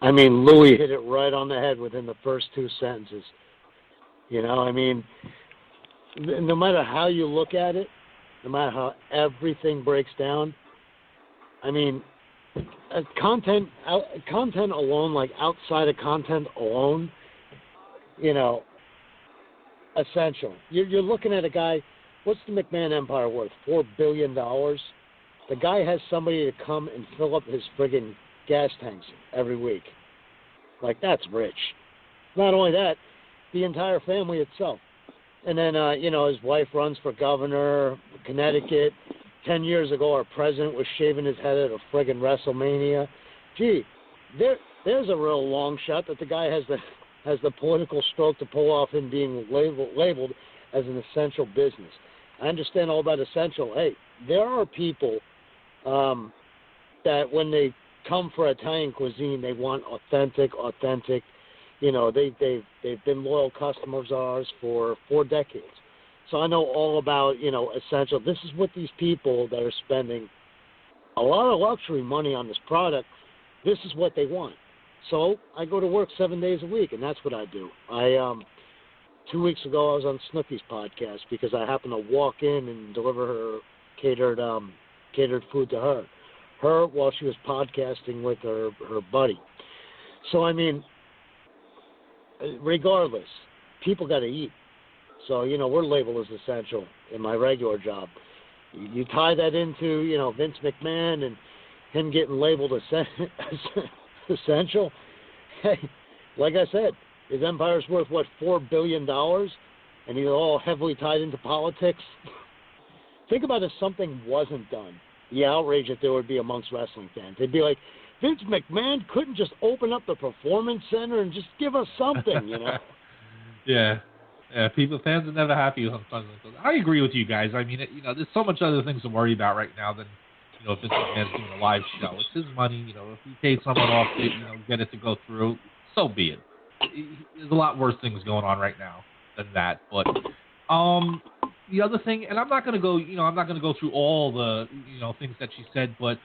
I mean, Louie hit it right on the head within the first 2 sentences. You know, I mean, no matter how you look at it, no matter how everything breaks down, I mean, content alone, like outside of content alone, you know, essential. You're looking at a guy, what's the McMahon empire worth? $4 billion? The guy has somebody to come and fill up his friggin' gas tanks every week. Like, that's rich. Not only that, the entire family itself. And then, you know, his wife runs for governor, Connecticut. 10 years ago, our president was shaving his head at a friggin' WrestleMania. Gee, there's a real long shot that the guy has the political stroke to pull off him being labeled as an essential business. I understand all about essential. Hey, there are people that when they come for Italian cuisine, they want authentic. You know, they've been loyal customers of ours for 4 decades. So I know all about, you know, essential. This is what these people that are spending a lot of luxury money on this product, this is what they want. So I go to work 7 days a week, and that's what I do. 2 weeks ago, I was on Snooki's podcast because I happened to walk in and deliver her catered food to her. her while she was podcasting with her buddy. So, I mean, regardless, people got to eat. So, we're labeled as essential in my regular job. You tie that into, Vince McMahon and him getting labeled essential. Hey, like I said, his empire's worth, $4 billion? And he's all heavily tied into politics. Think about if something wasn't done, the outrage that there would be amongst wrestling fans. They'd be like, Vince McMahon couldn't just open up the Performance Center and just give us something, Yeah, fans are never happy with something like that. I agree with you guys. I mean, there's so much other things to worry about right now than, if Vince McMahon's doing a live show. It's his money. If he paid someone off to, get it to go through, so be it. There's a lot worse things going on right now than that. But the other thing, and I'm not going to go through all the, things that she said, but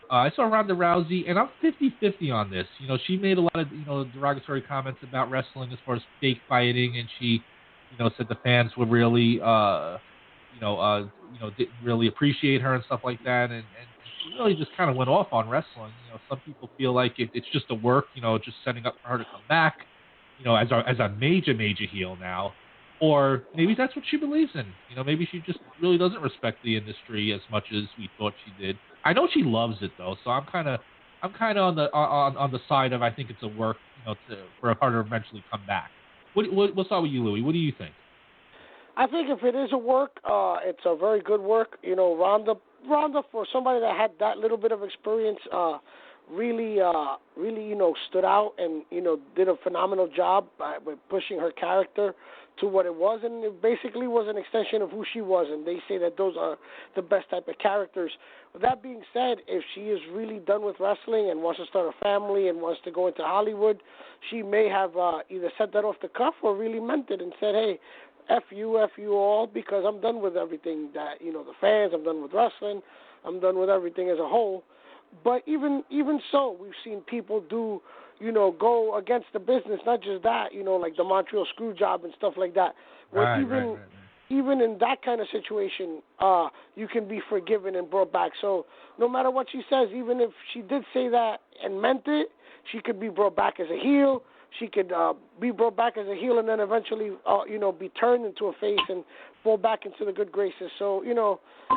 I saw Ronda Rousey, and I'm 50-50 on this. She made a lot of, derogatory comments about wrestling as far as fake fighting, and she, said the fans would really, didn't really appreciate her and stuff like that, and she really just kind of went off on wrestling. Some people feel like it's just a work, just setting up for her to come back, as a major heel now. Or maybe that's what she believes in. Maybe she just really doesn't respect the industry as much as we thought she did. I know she loves it though, so I'm kind of on the side of I think it's a work, for her to eventually come back. What's up with you, Louie? What do you think? I think if it is a work, it's a very good work. Ronda, for somebody that had that little bit of experience, really, stood out and, did a phenomenal job with pushing her character to what it was, and it basically was an extension of who she was, and they say that those are the best type of characters. With that being said, if she is really done with wrestling and wants to start a family and wants to go into Hollywood, she may have either said that off the cuff or really meant it and said, hey, F you all, because I'm done with everything that, the fans, I'm done with wrestling, I'm done with everything as a whole. But even so, we've seen people do, go against the business, not just that, like the Montreal screw job and stuff like that. Where even in that kind of situation, you can be forgiven and brought back. So no matter what she says, even if she did say that and meant it, she could be brought back as a heel. She could be brought back as a heel and then eventually, be turned into a face and fall back into the good graces. So,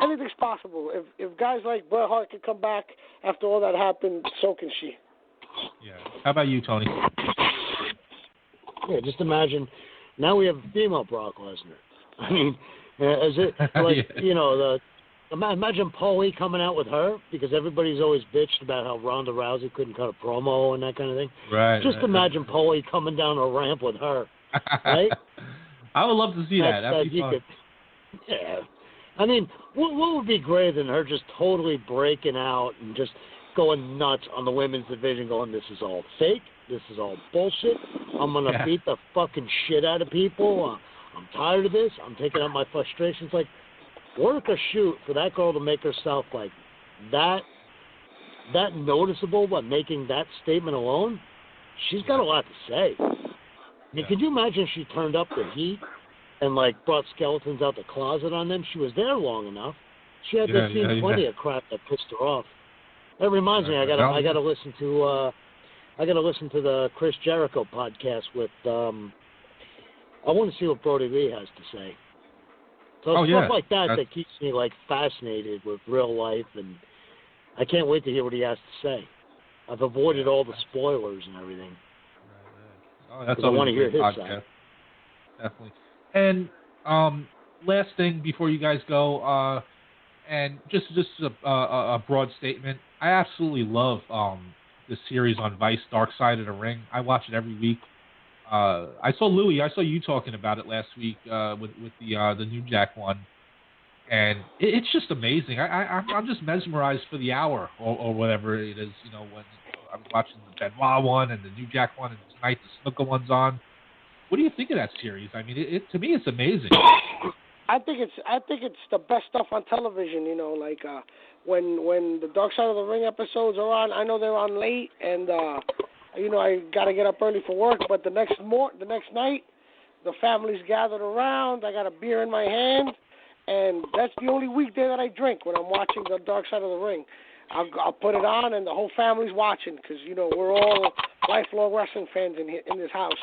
anything's possible. If guys like Bret Hart could come back after all that happened, so can she. Yeah. How about you, Tony? Yeah, just imagine now we have female Brock Lesnar. I mean, is it like, yeah. Imagine Paulie coming out with her, because everybody's always bitched about how Ronda Rousey couldn't cut a promo and that kind of thing. Right. Just imagine Paulie coming down a ramp with her, right? I would love to see that. That'd be fun. Yeah. I mean, what would be greater than her just totally breaking out and just going nuts on the women's division, going, this is all fake, this is all bullshit, I'm going to beat the fucking shit out of people, I'm tired of this, I'm taking out my frustrations. Like, work or shoot for that girl to make herself like that noticeable by making that statement alone. She's got a lot to say. I mean, could you imagine if she turned up the heat and like brought skeletons out the closet on them? She was there long enough. She had seen plenty of crap that pissed her off. That reminds me, I gotta listen to the Chris Jericho podcast with I want to see what Brody Lee has to say. So stuff like that keeps me like fascinated with real life, and I can't wait to hear what he has to say. I've avoided all the spoilers and everything. Oh, that's I want to hear his side. Definitely. And last thing before you guys go, and just a broad statement. I absolutely love this series on Vice, Dark Side of the Ring. I watch it every week. I saw you talking about it last week with the New Jack one, and it's just amazing. I'm just mesmerized for the hour or whatever it is. When I'm watching the Benoit one and the New Jack one, and tonight the Snuka one's on. What do you think of that series? I mean, to me, it's amazing. I think it's the best stuff on television. Like when the Dark Side of the Ring episodes are on. I know they're on late, and I got to get up early for work. But the next night, the family's gathered around. I got a beer in my hand, and that's the only weekday that I drink when I'm watching the Dark Side of the Ring. I'll put it on, and the whole family's watching because we're all lifelong wrestling fans in this house.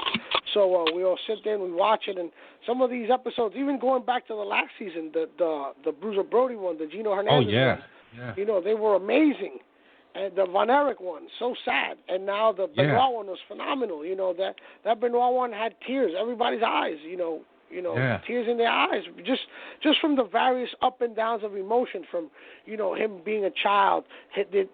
So we all sit there and we watch it. And some of these episodes, even going back to the last season, the Bruiser Brody one, the Gino Hernandez one, they were amazing. And the Von Erich one, so sad. And now the Benoit one was phenomenal. That Benoit one had tears, everybody's eyes. Tears in their eyes, just from the various up and downs of emotion, from him being a child,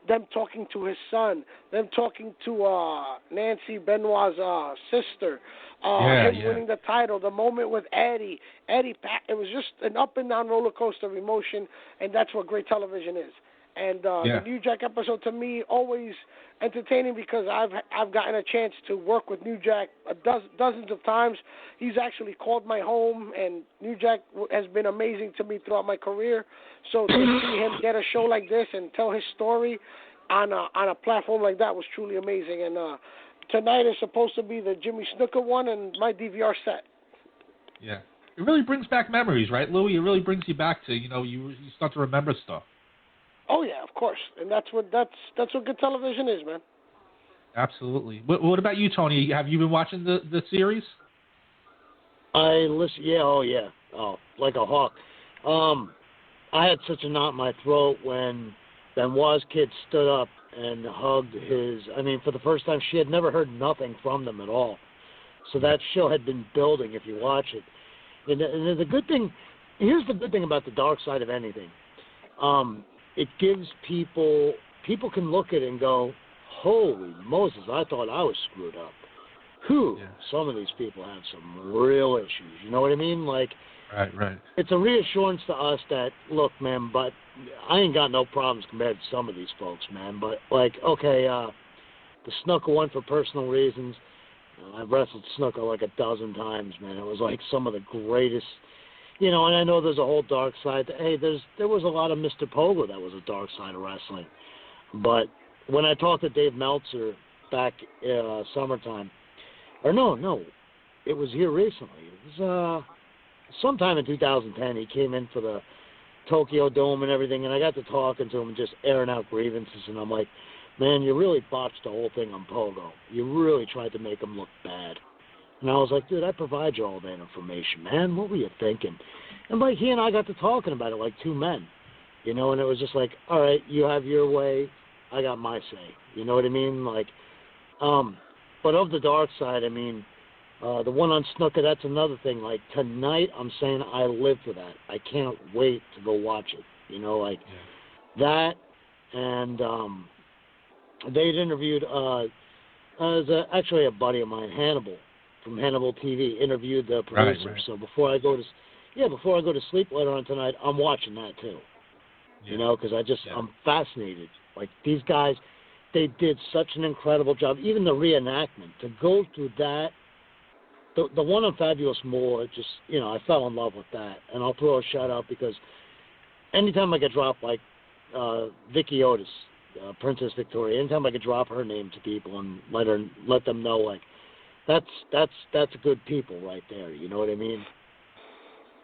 them talking to his son, them talking to Nancy Benoit's sister, him winning the title, the moment with Eddie. It was just an up and down roller coaster of emotion, and that's what great television is. And the New Jack episode, to me, always entertaining because I've gotten a chance to work with New Jack dozens of times. He's actually called my home, and New Jack has been amazing to me throughout my career. So to see him get a show like this and tell his story on a platform like that was truly amazing. And tonight is supposed to be the Jimmy Snuka one and my DVR set. Yeah. It really brings back memories, right, Louie? It really brings you back to, you start to remember stuff. Oh yeah, of course, and that's what good television is, man. Absolutely. What about you, Tony? Have you been watching the series? I listen. Yeah. Oh, like a hawk. I had such a knot in my throat when Benoit's kid stood up and hugged his. I mean, for the first time, she had never heard nothing from them at all. So that show had been building. If you watch it, and the good thing, here's the good thing about the dark side of anything. It gives people can look at it and go, holy Moses, I thought I was screwed up. Some of these people have some real issues. You know what I mean? Like, right. It's a reassurance to us that, look, man, but I ain't got no problems compared to some of these folks, man. But, like, okay, the Snuka one for personal reasons. I've wrestled Snuka like a dozen times, man. It was like some of the greatest. And I know there's a whole dark side. Hey, there was a lot of Mr. Pogo that was a dark side of wrestling. But when I talked to Dave Meltzer back summertime, or no, it was here recently. It was sometime in 2010. He came in for the Tokyo Dome and everything, and I got to talking to him and just airing out grievances. And I'm like, man, you really botched the whole thing on Pogo. You really tried to make him look bad. And I was like, dude, I provide you all that information, man. What were you thinking? And like he and I got to talking about it like two men, and it was just like, all right, you have your way, I got my say. You know what I mean? Like, but of the dark side, I mean, the one on Snuka, that's another thing. Like tonight, I'm saying I live for that. I can't wait to go watch it. That, and they'd interviewed. Actually a buddy of mine, Hannibal. From Hannibal TV, interviewed the producer. Right. So before I go to sleep later on tonight, I'm watching that too. Because I'm fascinated. Like these guys, they did such an incredible job. Even the reenactment, to go through that, the one on Fabulous Moore, just I fell in love with that. And I'll throw a shout out because anytime I get dropped like Vicky Otis, Princess Victoria, anytime I could drop her name to people and let them know like. That's good people right there. You know what I mean?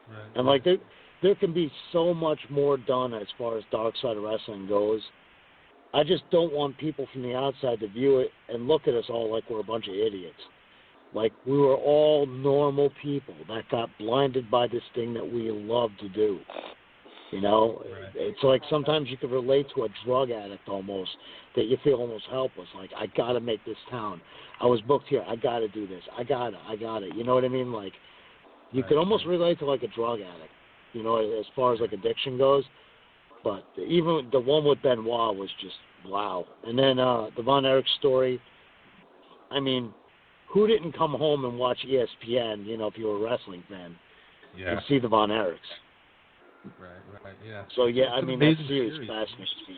Right. And like there can be so much more done as far as dark side of wrestling goes. I just don't want people from the outside to view it and look at us all like we're a bunch of idiots. Like we were all normal people that got blinded by this thing that we love to do. Right. It's like sometimes you can relate to a drug addict almost, that you feel almost helpless. Like, I got to make this town. I was booked here. I got to do this. I got it. You know what I mean? Like, you could almost relate to like a drug addict, as far as like addiction goes. But even the one with Benoit was just wow. And then the Von Erich story, I mean, who didn't come home and watch ESPN, if you were a wrestling fan, and see the Von Erichs? Right, yeah. So I mean that series fascinates me.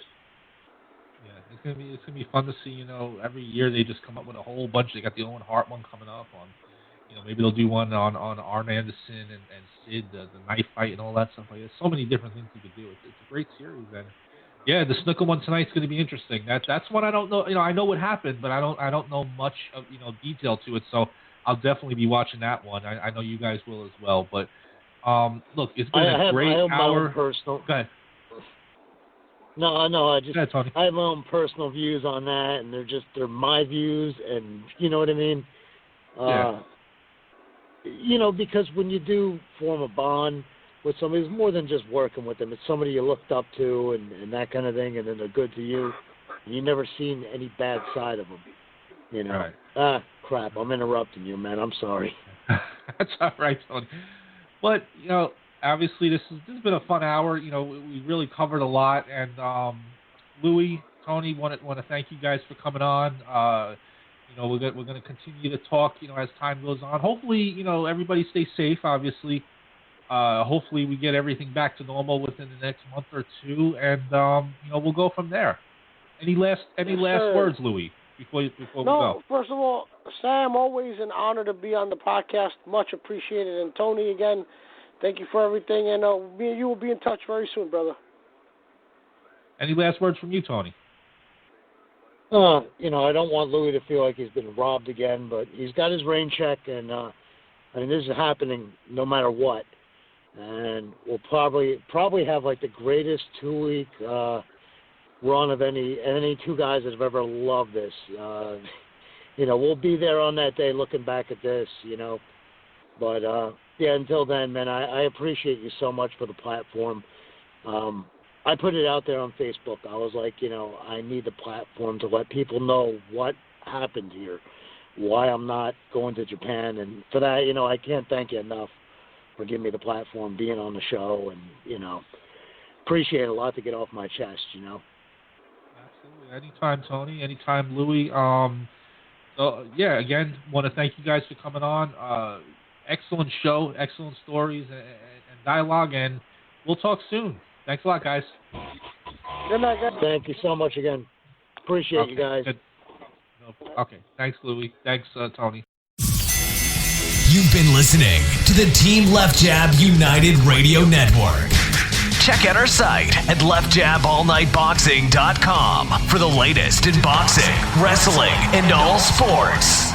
Yeah, it's gonna be fun to see. Every year they just come up with a whole bunch. They got the Owen Hart one coming up on. Maybe they'll do one on Arn Anderson and Sid, the knife fight and all that stuff. Like, there's so many different things you could do. It's a great series, and the Snuka one tonight's going to be interesting. That's one I don't know. I know what happened, but I don't know much of detail to it. So I'll definitely be watching that one. I know you guys will as well, but. Look, it's been a great hour. Personal. Go ahead. No, I Tony. I have my own personal views on that, and they're my views, and you know what I mean? Yeah. You know, because when you do form a bond with somebody, it's more than just working with them. It's somebody you looked up to and that kind of thing, and then they're good to you. And you've never seen any bad side of them, you know? Right. Crap, I'm interrupting you, man. I'm sorry. That's all right, Tony. But, you know, obviously this has been a fun hour. You know, we really covered a lot. And Louie, Tony, want to thank you guys for coming on. You know, we're going to continue to talk, you know, as time goes on. Hopefully, you know, everybody stays safe, obviously. Hopefully we get everything back to normal within the next month or two, and you know, we'll go from there. Any last words, Louie, before we go? No, first of all, Sam, always an honor to be on the podcast. Much appreciated. And Tony, again, thank you for everything. And me and you will be in touch very soon, brother. Any last words from you, Tony? You know, I don't want Louie to feel like he's been robbed again, but he's got his rain check, and I mean, this is happening no matter what. And we'll probably have like the greatest 2-week run of any two guys that have ever loved this. You know, we'll be there on that day looking back at this, you know. But yeah, until then, man, I appreciate you so much for the platform. I put it out there on Facebook. I was like, you know, I need the platform to let people know what happened here, why I'm not going to Japan. And for that, you know, I can't thank you enough for giving me the platform, being on the show, and, you know, appreciate it a lot to get off my chest, you know. Absolutely. Anytime, Tony. Anytime, Louie. So, yeah, again, want to thank you guys for coming on. Excellent show, excellent stories and dialogue, and we'll talk soon. Thanks a lot, guys. Good night, guys. Thank you so much again. Appreciate you guys. Good. Okay. Thanks, Louie. Thanks, Tony. You've been listening to the Team Left Jab United Radio Network. Check out our site at leftjaballnightboxing.com for the latest in boxing, wrestling, and all sports.